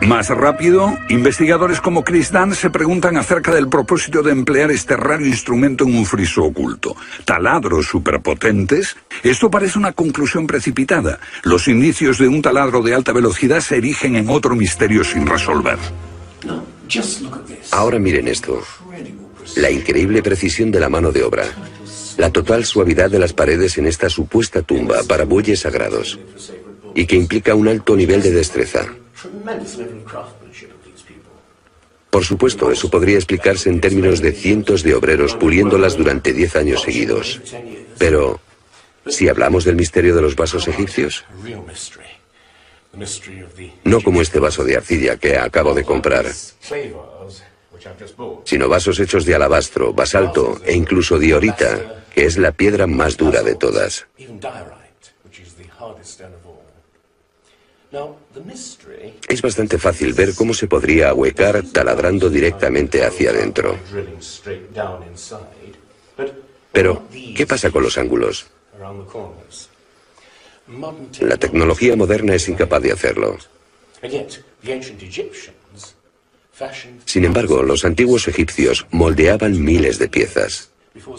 Speaker 1: Más rápido, investigadores como Chris Dunn se preguntan acerca del propósito de emplear este raro instrumento en un friso oculto. ¿Taladros superpotentes? Esto parece una conclusión precipitada. Los indicios de un taladro de alta velocidad se erigen en otro misterio sin resolver.
Speaker 3: Ahora miren esto. La increíble precisión de la mano de obra. la total suavidad de las paredes en esta supuesta tumba para bueyes sagrados, y que implica un alto nivel de destreza. Por supuesto, eso podría explicarse en términos de cientos de obreros puliéndolas durante 10 años seguidos. Pero, si hablamos del misterio de los vasos egipcios, no como este vaso de arcilla que acabo de comprar, sino vasos hechos de alabastro, basalto e incluso diorita, que es la piedra más dura de todas. Es bastante fácil ver cómo se podría ahuecar taladrando directamente hacia adentro. Pero, ¿qué pasa con los ángulos? La tecnología moderna es incapaz de hacerlo. Sin embargo, los antiguos egipcios moldeaban miles de piezas,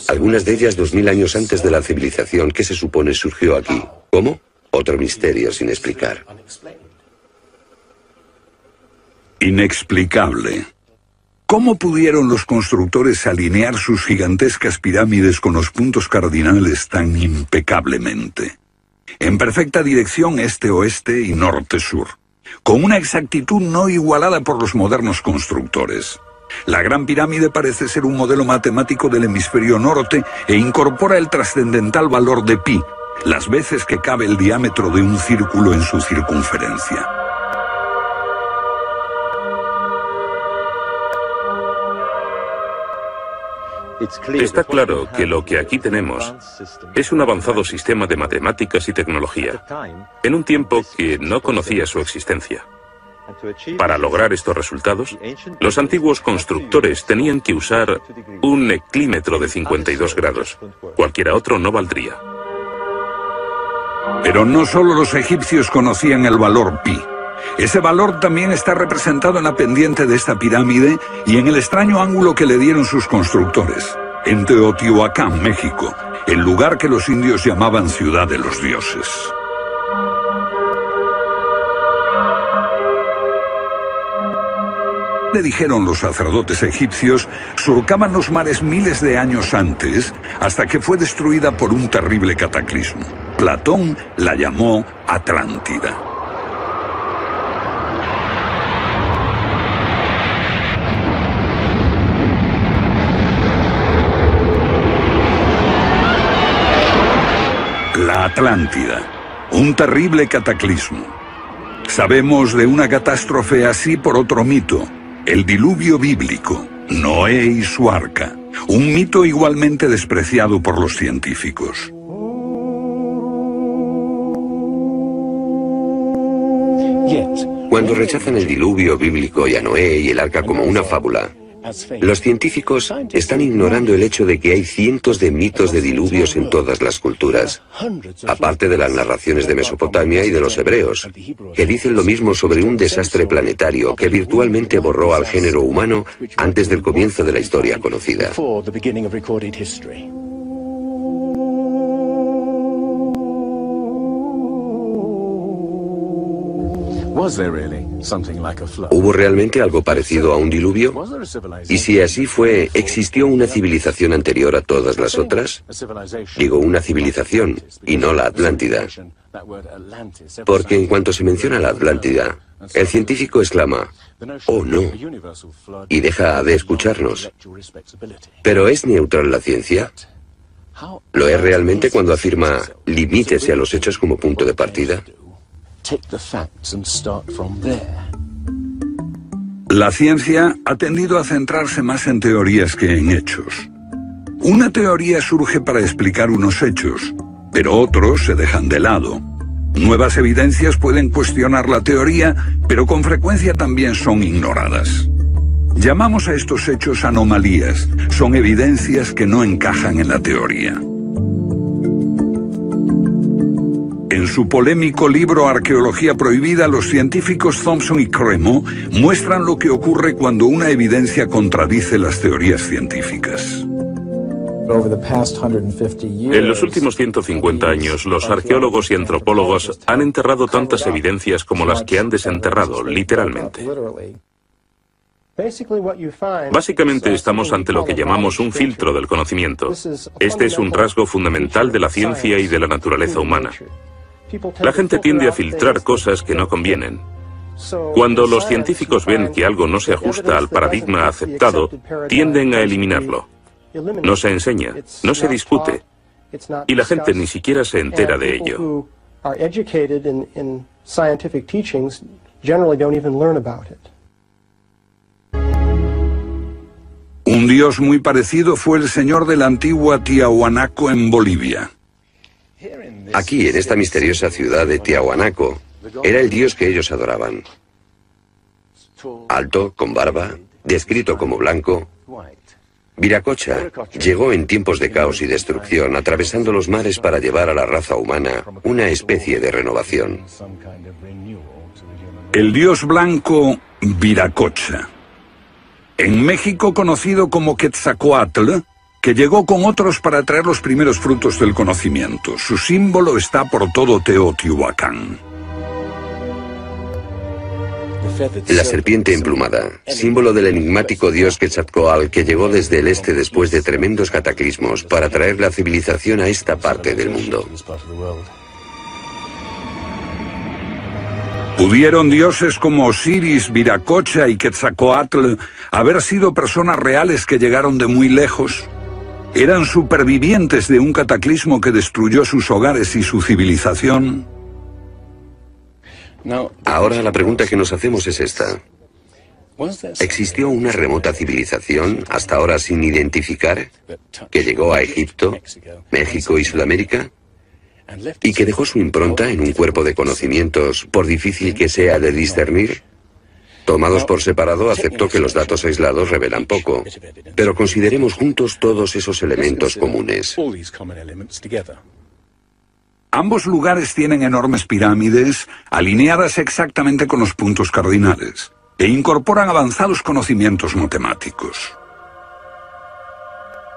Speaker 3: algunas de ellas 2000 años antes de la civilización que se supone surgió aquí. ¿Cómo? Otro misterio sin explicar.
Speaker 1: Inexplicable. ¿Cómo pudieron los constructores alinear sus gigantescas pirámides con los puntos cardinales tan impecablemente? En perfecta dirección este-oeste y norte-sur, con una exactitud no igualada por los modernos constructores. La Gran Pirámide parece ser un modelo matemático del hemisferio norte e incorpora el trascendental valor de pi, las veces que cabe el diámetro de un círculo en su circunferencia.
Speaker 2: Está claro que lo que aquí tenemos es un avanzado sistema de matemáticas y tecnología, en un tiempo que no conocía su existencia. Para lograr estos resultados, los antiguos constructores tenían que usar un eclímetro de 52 grados. Cualquiera otro no valdría.
Speaker 1: Pero no solo los egipcios conocían el valor pi. Ese valor también está representado en la pendiente de esta pirámide y en el extraño ángulo que le dieron sus constructores, en Teotihuacán, México, el lugar que los indios llamaban Ciudad de los Dioses. Le dijeron los sacerdotes egipcios, surcaban los mares miles de años antes, hasta que fue destruida por un terrible cataclismo. Platón la llamó Atlántida. La Atlántida, un terrible cataclismo. Sabemos de una catástrofe así por otro mito, el diluvio bíblico, Noé y su arca, un mito igualmente despreciado por los científicos.
Speaker 3: Cuando rechazan el diluvio bíblico y a Noé y el arca como una fábula, los científicos están ignorando el hecho de que hay cientos de mitos de diluvios en todas las culturas, aparte de las narraciones de Mesopotamia y de los hebreos, que dicen lo mismo sobre un desastre planetario que virtualmente borró al género humano antes del comienzo de la historia conocida. ¿Hubo realmente algo parecido a un diluvio? Y si así fue, ¿existió una civilización anterior a todas las otras? Digo una civilización, y no la Atlántida. Porque en cuanto se menciona la Atlántida, el científico exclama, «Oh, no», y deja de escucharnos. ¿Pero es neutral la ciencia? ¿Lo es realmente cuando afirma, limítese a los hechos como punto de partida?
Speaker 1: La ciencia ha tendido a centrarse más en teorías que en hechos. Una teoría surge para explicar unos hechos, pero otros se dejan de lado. Nuevas evidencias pueden cuestionar la teoría, pero con frecuencia también son ignoradas. Llamamos a estos hechos anomalías, son evidencias que no encajan en la teoría. En su polémico libro Arqueología Prohibida, los científicos Thompson y Cremo muestran lo que ocurre cuando una evidencia contradice las teorías científicas.
Speaker 2: En los últimos 150 años, los arqueólogos y antropólogos han enterrado tantas evidencias como las que han desenterrado, literalmente. Básicamente estamos ante lo que llamamos un filtro del conocimiento. Este es un rasgo fundamental de la ciencia y de la naturaleza humana. La gente tiende a filtrar cosas que no convienen. Cuando los científicos ven que algo no se ajusta al paradigma aceptado, tienden a eliminarlo. No se enseña, no se discute, y la gente ni siquiera se entera de ello.
Speaker 1: Un dios muy parecido fue el señor de la antigua Tiahuanaco en Bolivia.
Speaker 3: Aquí, en esta misteriosa ciudad de Tiahuanaco, era el dios que ellos adoraban. Alto, con barba, descrito como blanco, Viracocha llegó en tiempos de caos y destrucción, atravesando los mares para llevar a la raza humana una especie de renovación.
Speaker 1: El dios blanco Viracocha. En México conocido como Quetzalcóatl, que llegó con otros para traer los primeros frutos del conocimiento. Su símbolo está por todo Teotihuacán.
Speaker 3: La serpiente emplumada, símbolo del enigmático dios Quetzalcóatl que llegó desde el este después de tremendos cataclismos para traer la civilización a esta parte del mundo.
Speaker 1: ¿Pudieron dioses como Osiris, Viracocha y Quetzalcóatl haber sido personas reales que llegaron de muy lejos? ¿Eran supervivientes de un cataclismo que destruyó sus hogares y su civilización?
Speaker 3: Ahora la pregunta que nos hacemos es esta. ¿Existió una remota civilización, hasta ahora sin identificar, que llegó a Egipto, México y Sudamérica? ¿Y que dejó su impronta en un cuerpo de conocimientos, por difícil que sea de discernir? Tomados por separado, acepto que los datos aislados revelan poco, pero consideremos juntos todos esos elementos comunes.
Speaker 1: Ambos lugares tienen enormes pirámides, alineadas exactamente con los puntos cardinales, e incorporan avanzados conocimientos matemáticos.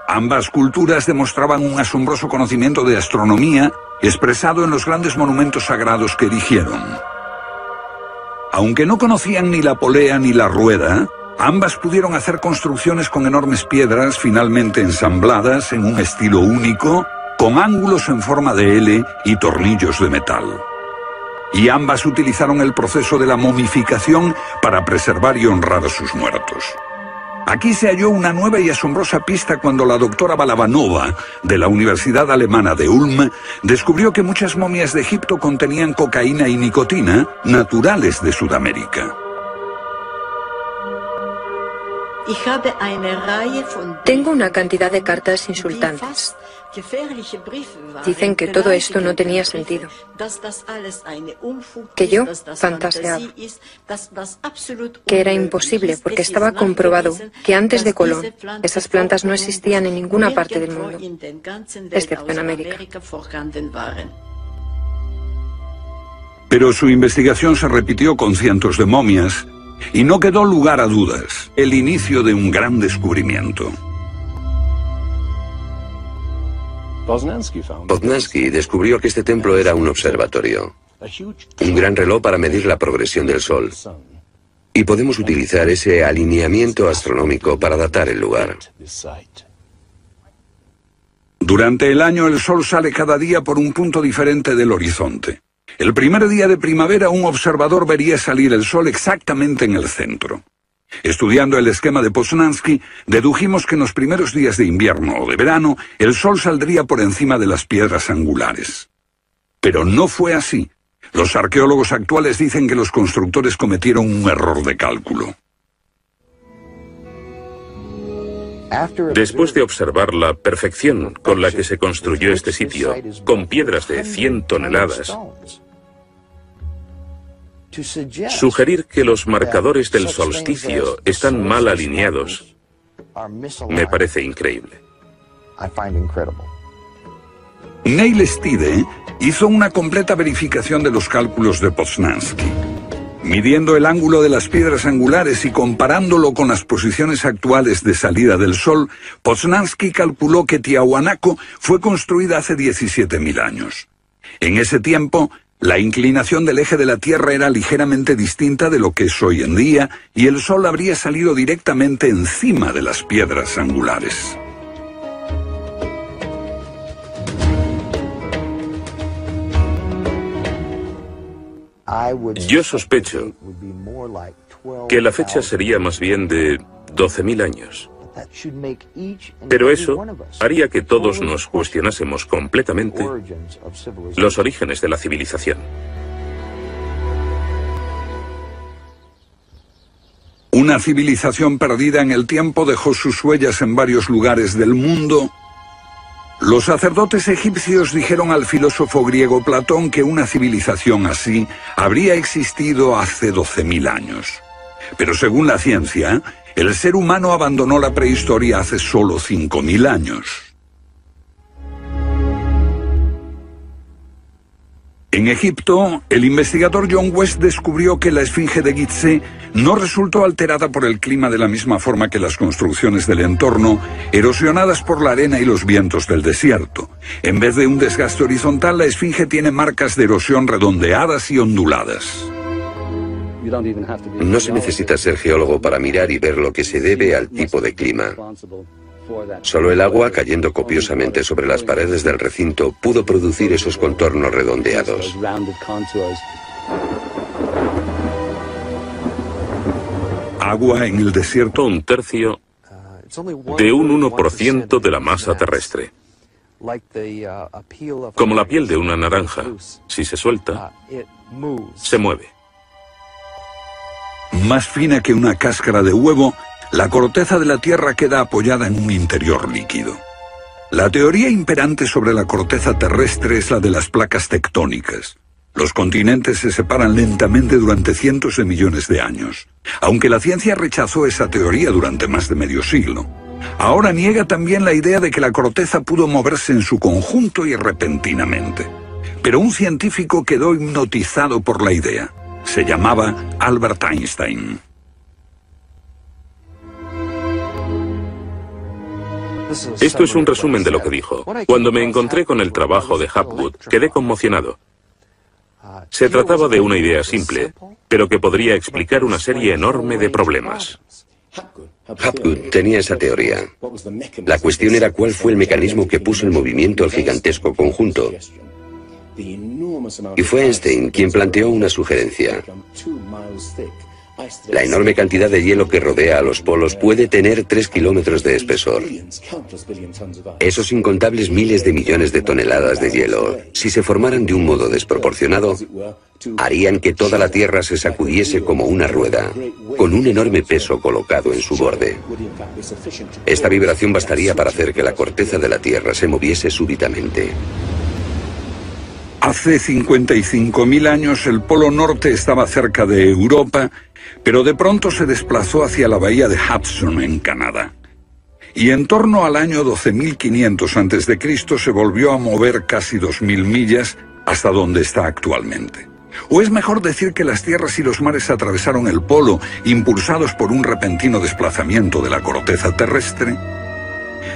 Speaker 1: Ambas culturas demostraban un asombroso conocimiento de astronomía, expresado en los grandes monumentos sagrados que erigieron. Aunque no conocían ni la polea ni la rueda, ambas pudieron hacer construcciones con enormes piedras finalmente ensambladas en un estilo único, con ángulos en forma de L y tornillos de metal. Y ambas utilizaron el proceso de la momificación para preservar y honrar a sus muertos. Aquí se halló una nueva y asombrosa pista cuando la doctora Balabanova, de la Universidad Alemana de Ulm, descubrió que muchas momias de Egipto contenían cocaína y nicotina, naturales de Sudamérica.
Speaker 4: Tengo una cantidad de cartas insultantes. Dicen que todo esto no tenía sentido, que yo fantaseaba, que era imposible porque estaba comprobado que antes de Colón esas plantas no existían en ninguna parte del mundo, excepto en América.
Speaker 1: Pero su investigación se repitió con cientos de momias y no quedó lugar a dudas, el inicio de un gran descubrimiento.
Speaker 3: Poznansky descubrió que este templo era un observatorio, un gran reloj para medir la progresión del Sol. Y podemos utilizar ese alineamiento astronómico para datar el lugar.
Speaker 1: Durante el año el Sol sale cada día por un punto diferente del horizonte. El primer día de primavera un observador vería salir el Sol exactamente en el centro. Estudiando el esquema de Poznansky, dedujimos que en los primeros días de invierno o de verano, el Sol saldría por encima de las piedras angulares. Pero no fue así. Los arqueólogos actuales dicen que los constructores cometieron un error de cálculo.
Speaker 2: Después de observar la perfección con la que se construyó este sitio, con piedras de 100 toneladas, sugerir que los marcadores del solsticio están mal alineados me parece increíble.
Speaker 1: Neil Stide hizo una completa verificación de los cálculos de Poznansky. Midiendo el ángulo de las piedras angulares y comparándolo con las posiciones actuales de salida del Sol, Poznansky calculó que Tiahuanaco fue construida hace 17.000 años. En ese tiempo, La inclinación del eje de la Tierra era ligeramente distinta de lo que es hoy en día, y el Sol habría salido directamente encima de las piedras angulares.
Speaker 2: Yo sospecho que la fecha sería más bien de 12.000 años. Pero eso haría que todos nos cuestionásemos completamente los orígenes de la civilización.
Speaker 1: Una civilización perdida en el tiempo dejó sus huellas en varios lugares del mundo. Los sacerdotes egipcios dijeron al filósofo griego Platón que una civilización así habría existido hace 12.000 años. Pero según la ciencia, el ser humano abandonó la prehistoria hace solo 5.000 años. En Egipto, el investigador John West descubrió que la esfinge de Gizeh no resultó alterada por el clima de la misma forma que las construcciones del entorno, erosionadas por la arena y los vientos del desierto. En vez de un desgaste horizontal, la esfinge tiene marcas de erosión redondeadas y onduladas.
Speaker 3: No se necesita ser geólogo para mirar y ver lo que se debe al tipo de clima. Solo el agua, cayendo copiosamente sobre las paredes del recinto, pudo producir esos contornos redondeados.
Speaker 1: Agua en el desierto.
Speaker 2: Un tercio de un 1% de la masa terrestre. Como la piel de una naranja, si se suelta, se mueve.
Speaker 1: Más fina que una cáscara de huevo, la corteza de la Tierra queda apoyada en un interior líquido. La teoría imperante sobre la corteza terrestre es la de las placas tectónicas. Los continentes se separan lentamente durante cientos de millones de años, aunque la ciencia rechazó esa teoría durante más de medio siglo. Ahora niega también la idea de que la corteza pudo moverse en su conjunto y repentinamente. Pero un científico quedó hipnotizado por la idea. Se llamaba Albert Einstein.
Speaker 2: Esto es un resumen de lo que dijo. Cuando me encontré con el trabajo de Hapgood, quedé conmocionado. Se trataba de una idea simple, pero que podría explicar una serie enorme de problemas.
Speaker 3: Hapgood tenía esa teoría. La cuestión era cuál fue el mecanismo que puso en movimiento el gigantesco conjunto. Y fue Einstein quien planteó una sugerencia. La enorme cantidad de hielo que rodea a los polos puede tener 3 kilómetros de espesor. Esos incontables miles de millones de toneladas de hielo, si se formaran de un modo desproporcionado, harían que toda la Tierra se sacudiese como una rueda, con un enorme peso colocado en su borde. Esta vibración bastaría para hacer que la corteza de la Tierra se moviese súbitamente.
Speaker 1: Hace 55.000 años el Polo Norte estaba cerca de Europa, pero de pronto se desplazó hacia la bahía de Hudson en Canadá. Y en torno al año 12.500 a.C. se volvió a mover casi 2.000 millas hasta donde está actualmente. O es mejor decir que las tierras y los mares atravesaron el polo, impulsados por un repentino desplazamiento de la corteza terrestre.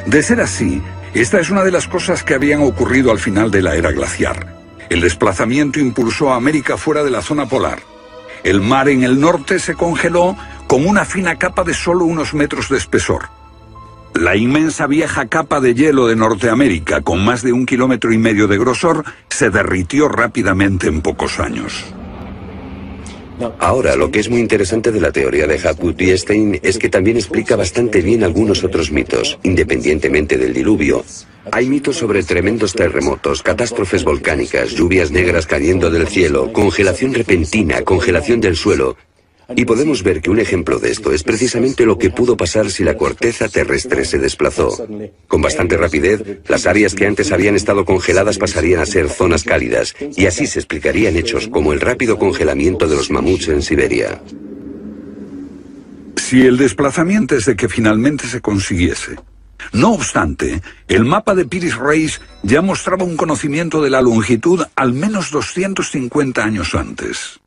Speaker 1: De ser así, esta es una de las cosas que habían ocurrido al final de la era glaciar. El desplazamiento impulsó a América fuera de la zona polar. El mar en el norte se congeló con una fina capa de solo unos metros de espesor. La inmensa vieja capa de hielo de Norteamérica, con más de 1,5 kilómetros de grosor, se derritió rápidamente en pocos años.
Speaker 3: Ahora, lo que es muy interesante de la teoría de Hapgood y Einstein es que también explica bastante bien algunos otros mitos, independientemente del diluvio. Hay mitos sobre tremendos terremotos, catástrofes volcánicas, lluvias negras cayendo del cielo, congelación repentina, congelación del suelo. Y podemos ver que un ejemplo de esto es precisamente lo que pudo pasar si la corteza terrestre se desplazó. Con bastante rapidez, las áreas que antes habían estado congeladas pasarían a ser zonas cálidas, y así se explicarían hechos como el rápido congelamiento de los mamuts en Siberia.
Speaker 1: Si el desplazamiento es de que finalmente se consiguiese. No obstante, el mapa de Piri-Reis ya mostraba un conocimiento de la longitud al menos 250 años antes.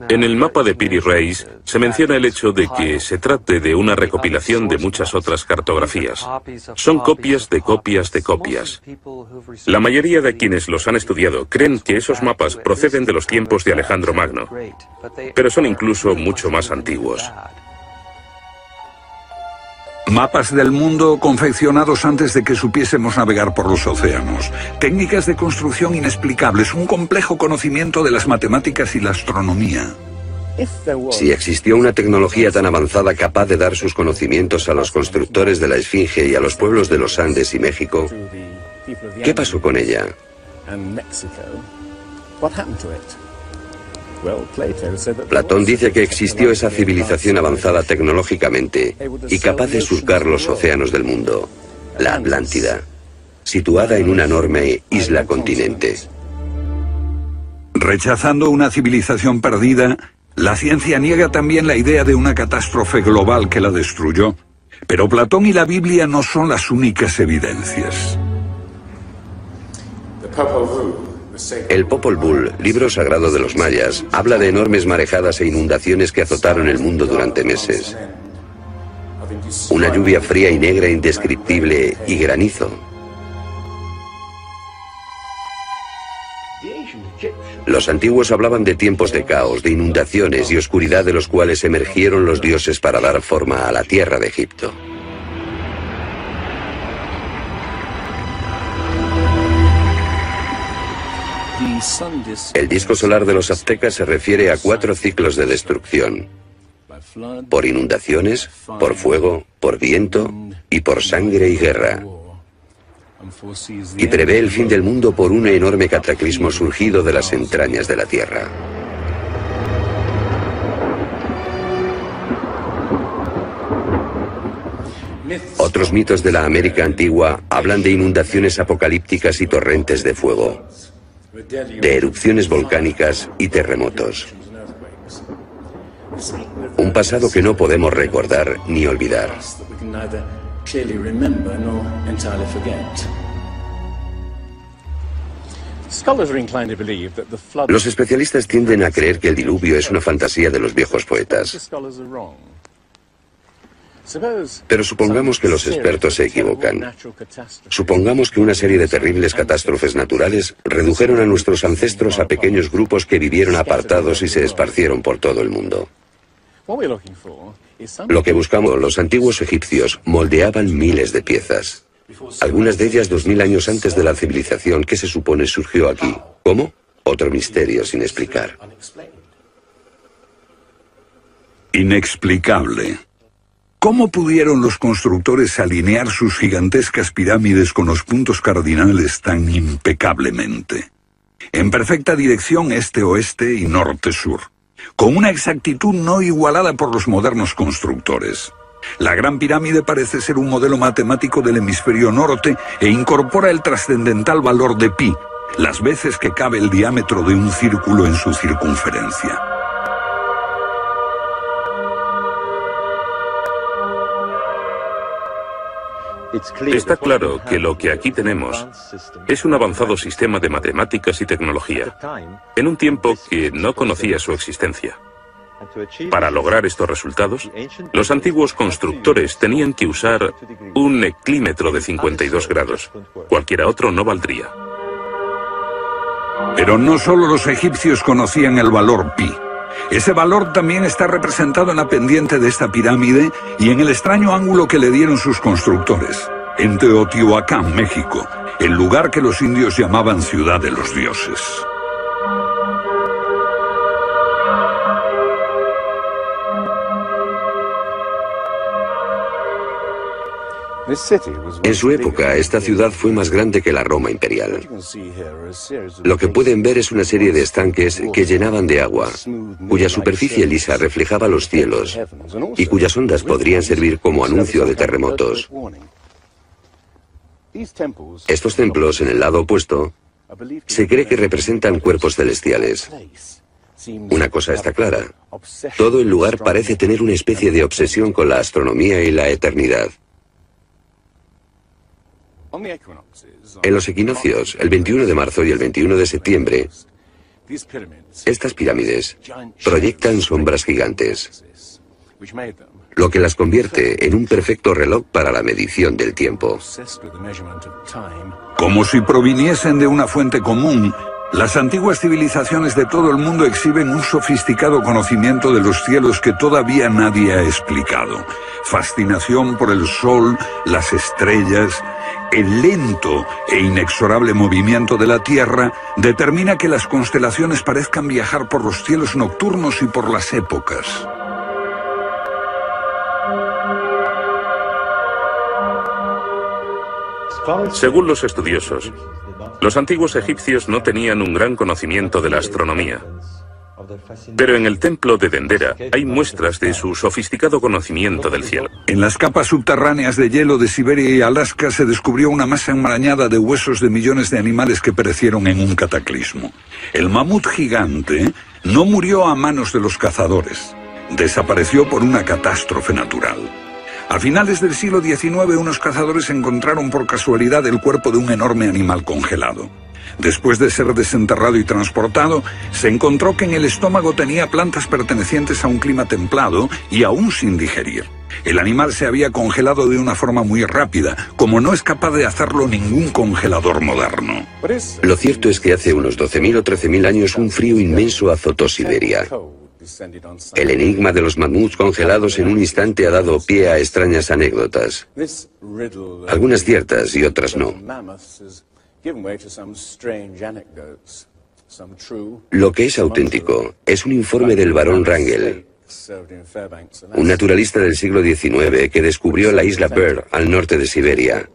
Speaker 2: En el mapa de Piri Reis se menciona el hecho de que se trate de una recopilación de muchas otras cartografías. Son copias de copias de copias. La mayoría de quienes los han estudiado creen que esos mapas proceden de los tiempos de Alejandro Magno, pero son incluso mucho más antiguos.
Speaker 1: Mapas del mundo confeccionados antes de que supiésemos navegar por los océanos. Técnicas de construcción inexplicables, un complejo conocimiento de las matemáticas y la astronomía.
Speaker 3: Si existió una tecnología tan avanzada capaz de dar sus conocimientos a los constructores de la Esfinge y a los pueblos de los Andes y México, ¿qué pasó con ella? Platón dice que existió esa civilización avanzada tecnológicamente y capaz de surcar los océanos del mundo, la Atlántida, situada en una enorme isla-continente.
Speaker 1: Rechazando una civilización perdida, la ciencia niega también la idea de una catástrofe global que la destruyó. Pero Platón y la Biblia no son las únicas evidencias.
Speaker 3: El Popol Vuh, libro sagrado de los mayas, habla de enormes marejadas e inundaciones que azotaron el mundo durante meses. Una lluvia fría y negra indescriptible y granizo. Los antiguos hablaban de tiempos de caos, de inundaciones y oscuridad de los cuales emergieron los dioses para dar forma a la tierra de Egipto. El disco solar de los aztecas se refiere a 4 ciclos de destrucción: por inundaciones, por fuego, por viento y por sangre y guerra. Y prevé el fin del mundo por un enorme cataclismo surgido de las entrañas de la tierra. Otros mitos de la América antigua hablan de inundaciones apocalípticas y torrentes de fuego, de erupciones volcánicas y terremotos. Un pasado que no podemos recordar ni olvidar. Los especialistas tienden a creer que el diluvio es una fantasía de los viejos poetas. Pero supongamos que los expertos se equivocan. Supongamos que una serie de terribles catástrofes naturales redujeron a nuestros ancestros a pequeños grupos que vivieron apartados y se esparcieron por todo el mundo. Lo que buscamos, los antiguos egipcios moldeaban miles de piezas. Algunas de ellas 2000 años antes de la civilización que se supone surgió aquí. ¿Cómo? Otro misterio sin explicar.
Speaker 1: Inexplicable. ¿Cómo pudieron los constructores alinear sus gigantescas pirámides con los puntos cardinales tan impecablemente? En perfecta dirección este-oeste y norte-sur, con una exactitud no igualada por los modernos constructores. La Gran Pirámide parece ser un modelo matemático del hemisferio norte e incorpora el trascendental valor de pi, las veces que cabe el diámetro de un círculo en su circunferencia.
Speaker 2: Está claro que lo que aquí tenemos es un avanzado sistema de matemáticas y tecnología, en un tiempo que no conocía su existencia. Para lograr estos resultados, los antiguos constructores tenían que usar un eclímetro de 52 grados. Cualquiera otro no valdría.
Speaker 1: Pero no solo los egipcios conocían el valor pi. Ese valor también está representado en la pendiente de esta pirámide y en el extraño ángulo que le dieron sus constructores, en Teotihuacán, México, el lugar que los indios llamaban Ciudad de los Dioses.
Speaker 3: En su época, esta ciudad fue más grande que la Roma imperial. Lo que pueden ver es una serie de estanques que llenaban de agua, cuya superficie lisa reflejaba los cielos y cuyas ondas podrían servir como anuncio de terremotos. Estos templos, en el lado opuesto, se cree que representan cuerpos celestiales. Una cosa está clara: todo el lugar parece tener una especie de obsesión con la astronomía y la eternidad. En los equinoccios, el 21 de marzo y el 21 de septiembre, Estas pirámides proyectan sombras gigantes, lo que las convierte en un perfecto reloj para la medición del tiempo.
Speaker 1: Como si proviniesen de una fuente común, las antiguas civilizaciones de todo el mundo exhiben un sofisticado conocimiento de los cielos que todavía nadie ha explicado. Fascinación por el sol, las estrellas, el lento e inexorable movimiento de la Tierra determina que las constelaciones parezcan viajar por los cielos nocturnos y por las épocas.
Speaker 2: Según los estudiosos, los antiguos egipcios no tenían un gran conocimiento de la astronomía. Pero en el templo de Dendera hay muestras de su sofisticado conocimiento del cielo.
Speaker 1: En las capas subterráneas de hielo de Siberia y Alaska se descubrió una masa enmarañada de huesos de millones de animales que perecieron en un cataclismo. El mamut gigante no murió a manos de los cazadores. Desapareció por una catástrofe natural. A finales del siglo XIX, unos cazadores encontraron por casualidad el cuerpo de un enorme animal congelado. Después de ser desenterrado y transportado, se encontró que en el estómago tenía plantas pertenecientes a un clima templado y aún sin digerir. El animal se había congelado de una forma muy rápida, como no es capaz de hacerlo ningún congelador moderno.
Speaker 3: Lo cierto es que hace unos 12.000 o 13.000 años un frío inmenso azotó Siberia. El enigma de los mamuts congelados en un instante ha dado pie a extrañas anécdotas. Algunas ciertas y otras no. Lo que es auténtico es un informe del barón Wrangel, un naturalista del siglo XIX que descubrió la isla Byrd al norte de Siberia,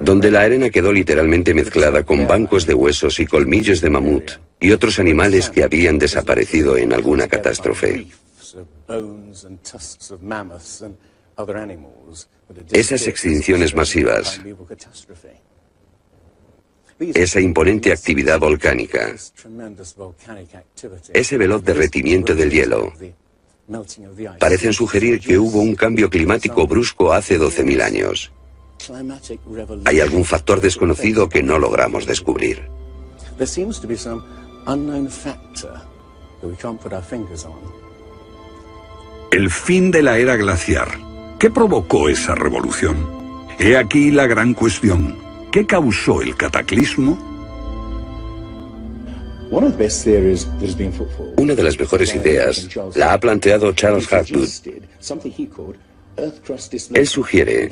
Speaker 3: donde la arena quedó literalmente mezclada con bancos de huesos y colmillos de mamut y otros animales que habían desaparecido en alguna catástrofe. Esas extinciones masivas, esa imponente actividad volcánica, ese veloz derretimiento del hielo, parecen sugerir que hubo un cambio climático brusco hace 12.000 años. Hay algún factor desconocido que no logramos descubrir.
Speaker 1: El fin de la era glaciar. ¿Qué provocó esa revolución? He aquí la gran cuestión. ¿Qué causó el cataclismo?
Speaker 3: Una de las mejores ideas la ha planteado Charles Hartwood. Él sugiere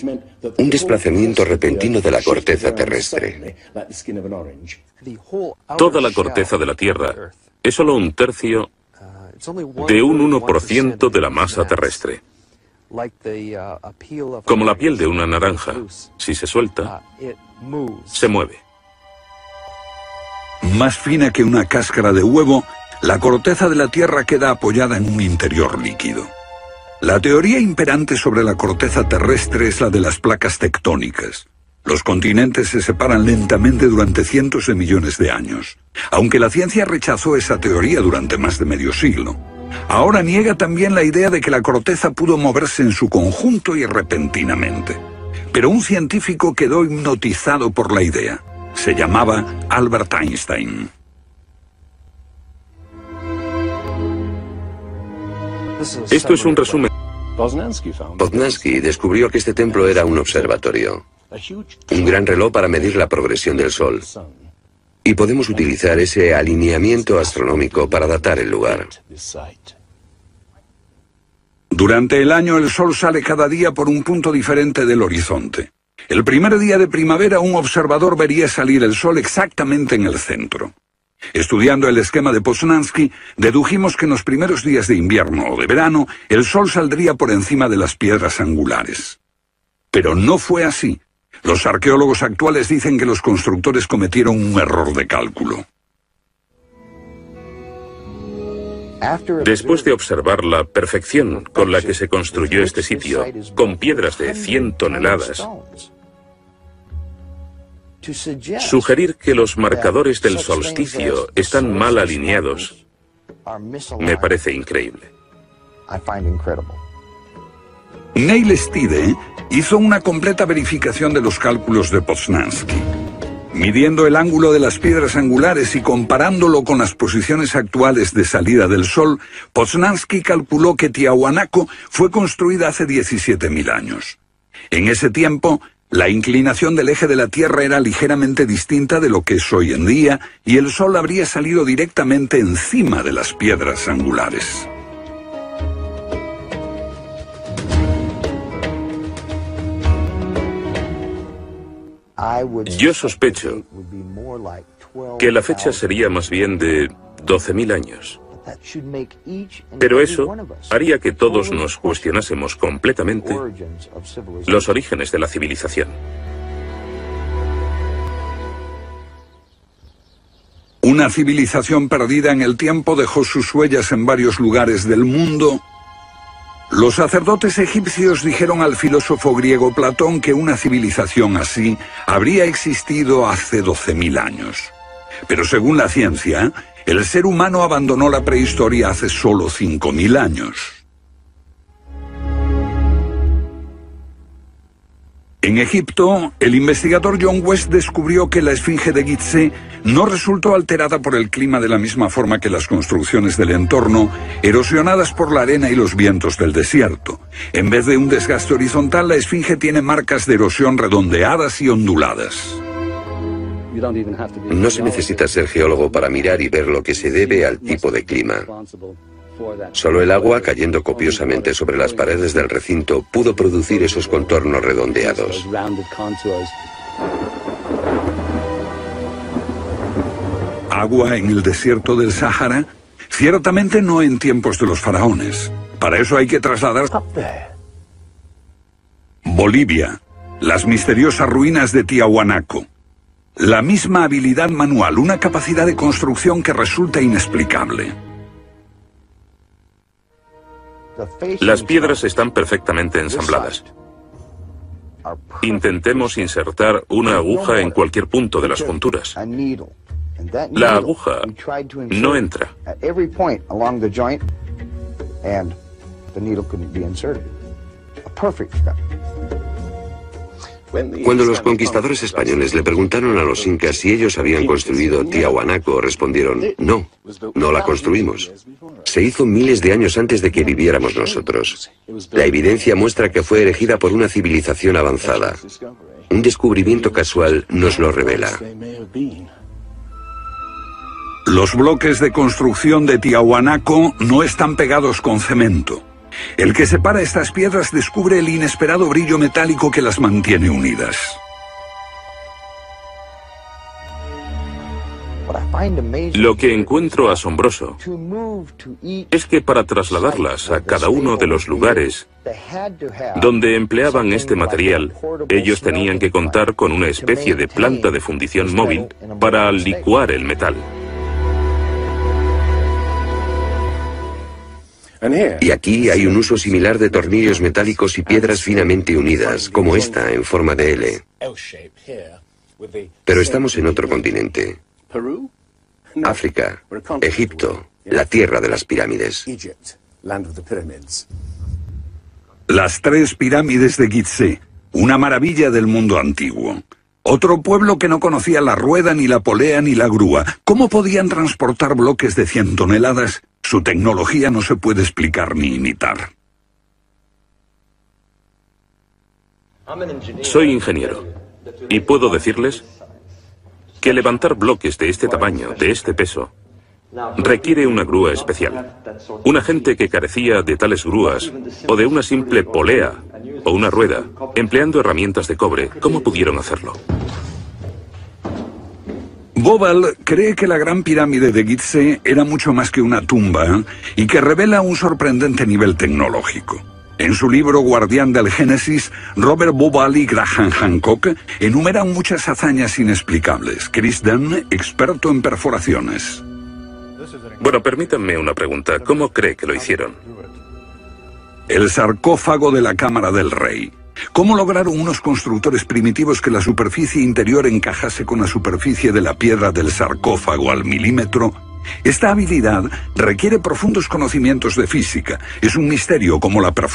Speaker 3: un desplazamiento repentino de la corteza terrestre.
Speaker 2: Toda la corteza de la Tierra es solo un tercio de un 1% de la masa terrestre. Como la piel de una naranja, si se suelta, se mueve.
Speaker 1: Más fina que una cáscara de huevo, la corteza de la Tierra queda apoyada en un interior líquido. La teoría imperante sobre la corteza terrestre es la de las placas tectónicas. Los continentes se separan lentamente durante cientos de millones de años, aunque la ciencia rechazó esa teoría durante más de medio siglo. Ahora niega también la idea de que la corteza pudo moverse en su conjunto y repentinamente. Pero un científico quedó hipnotizado por la idea. Se llamaba Albert Einstein.
Speaker 2: Esto es un resumen.
Speaker 3: Poznański descubrió que este templo era un observatorio, un gran reloj para medir la progresión del Sol. Y podemos utilizar ese alineamiento astronómico para datar el lugar.
Speaker 1: Durante el año el Sol sale cada día por un punto diferente del horizonte. El primer día de primavera un observador vería salir el Sol exactamente en el centro. Estudiando el esquema de Poznański, dedujimos que en los primeros días de invierno o de verano, el Sol saldría por encima de las piedras angulares. Pero no fue así. Los arqueólogos actuales dicen que los constructores cometieron un error de cálculo.
Speaker 2: Después de observar la perfección con la que se construyó este sitio, con piedras de 100 toneladas, sugerir que los marcadores del solsticio están mal alineados me parece increíble.
Speaker 1: Neil Steede hizo una completa verificación de los cálculos de Poznański. Midiendo el ángulo de las piedras angulares y comparándolo con las posiciones actuales de salida del Sol, Poznański calculó que Tiahuanaco fue construida hace 17.000 años. En ese tiempo, la inclinación del eje de la Tierra era ligeramente distinta de lo que es hoy en día, y el Sol habría salido directamente encima de las piedras angulares.
Speaker 2: Yo sospecho que la fecha sería más bien de 12.000 años. Pero eso haría que todos nos cuestionásemos completamente los orígenes de la civilización.
Speaker 1: Una civilización perdida en el tiempo dejó sus huellas en varios lugares del mundo. Los sacerdotes egipcios dijeron al filósofo griego Platón que una civilización así habría existido hace 12.000 años. Pero según la ciencia, el ser humano abandonó la prehistoria hace solo 5.000 años. En Egipto, el investigador John West descubrió que la esfinge de Gizeh no resultó alterada por el clima de la misma forma que las construcciones del entorno, erosionadas por la arena y los vientos del desierto. En vez de un desgaste horizontal, la esfinge tiene marcas de erosión redondeadas y onduladas.
Speaker 3: No se necesita ser geólogo para mirar y ver lo que se debe al tipo de clima. Solo el agua, cayendo copiosamente sobre las paredes del recinto, pudo producir esos contornos redondeados.
Speaker 1: ¿Agua en el desierto del Sáhara? Ciertamente no en tiempos de los faraones. Para eso hay que trasladar... Bolivia. Las misteriosas ruinas de Tiahuanaco. La misma habilidad manual, una capacidad de construcción que resulta inexplicable.
Speaker 2: Las piedras están perfectamente ensambladas. Intentemos insertar una aguja en cualquier punto de las junturas. La aguja no entra.
Speaker 3: Cuando los conquistadores españoles le preguntaron a los incas si ellos habían construido Tiahuanaco, respondieron, no, no la construimos. Se hizo miles de años antes de que viviéramos nosotros. La evidencia muestra que fue erigida por una civilización avanzada. Un descubrimiento casual nos lo revela.
Speaker 1: Los bloques de construcción de Tiahuanaco no están pegados con cemento. El que separa estas piedras descubre el inesperado brillo metálico que las mantiene unidas.
Speaker 2: Lo que encuentro asombroso es que para trasladarlas a cada uno de los lugares donde empleaban este material, ellos tenían que contar con una especie de planta de fundición móvil para licuar el metal.
Speaker 3: Y aquí hay un uso similar de tornillos metálicos y piedras finamente unidas, como esta en forma de L. Pero estamos en otro continente. África, Egipto, la tierra de las pirámides.
Speaker 1: Las 3 pirámides de Gizeh, una maravilla del mundo antiguo. Otro pueblo que no conocía la rueda, ni la polea, ni la grúa. ¿Cómo podían transportar bloques de 100 toneladas? Su tecnología no se puede explicar ni imitar.
Speaker 2: Soy ingeniero y puedo decirles que levantar bloques de este tamaño, de este peso, requiere una grúa especial. Una gente que carecía de tales grúas, o de una simple polea, o una rueda, empleando herramientas de cobre, ¿cómo pudieron hacerlo?
Speaker 1: Bobal cree que la Gran Pirámide de Gizeh era mucho más que una tumba y que revela un sorprendente nivel tecnológico. En su libro Guardián del Génesis, Robert Bobal y Graham Hancock enumeran muchas hazañas inexplicables. Chris Dunn, experto en perforaciones.
Speaker 2: Bueno, permítanme una pregunta. ¿Cómo cree que lo hicieron?
Speaker 1: El sarcófago de la Cámara del Rey. ¿Cómo lograron unos constructores primitivos que la superficie interior encajase con la superficie de la piedra del sarcófago al milímetro? Esta habilidad requiere profundos conocimientos de física. Es un misterio como la perforación.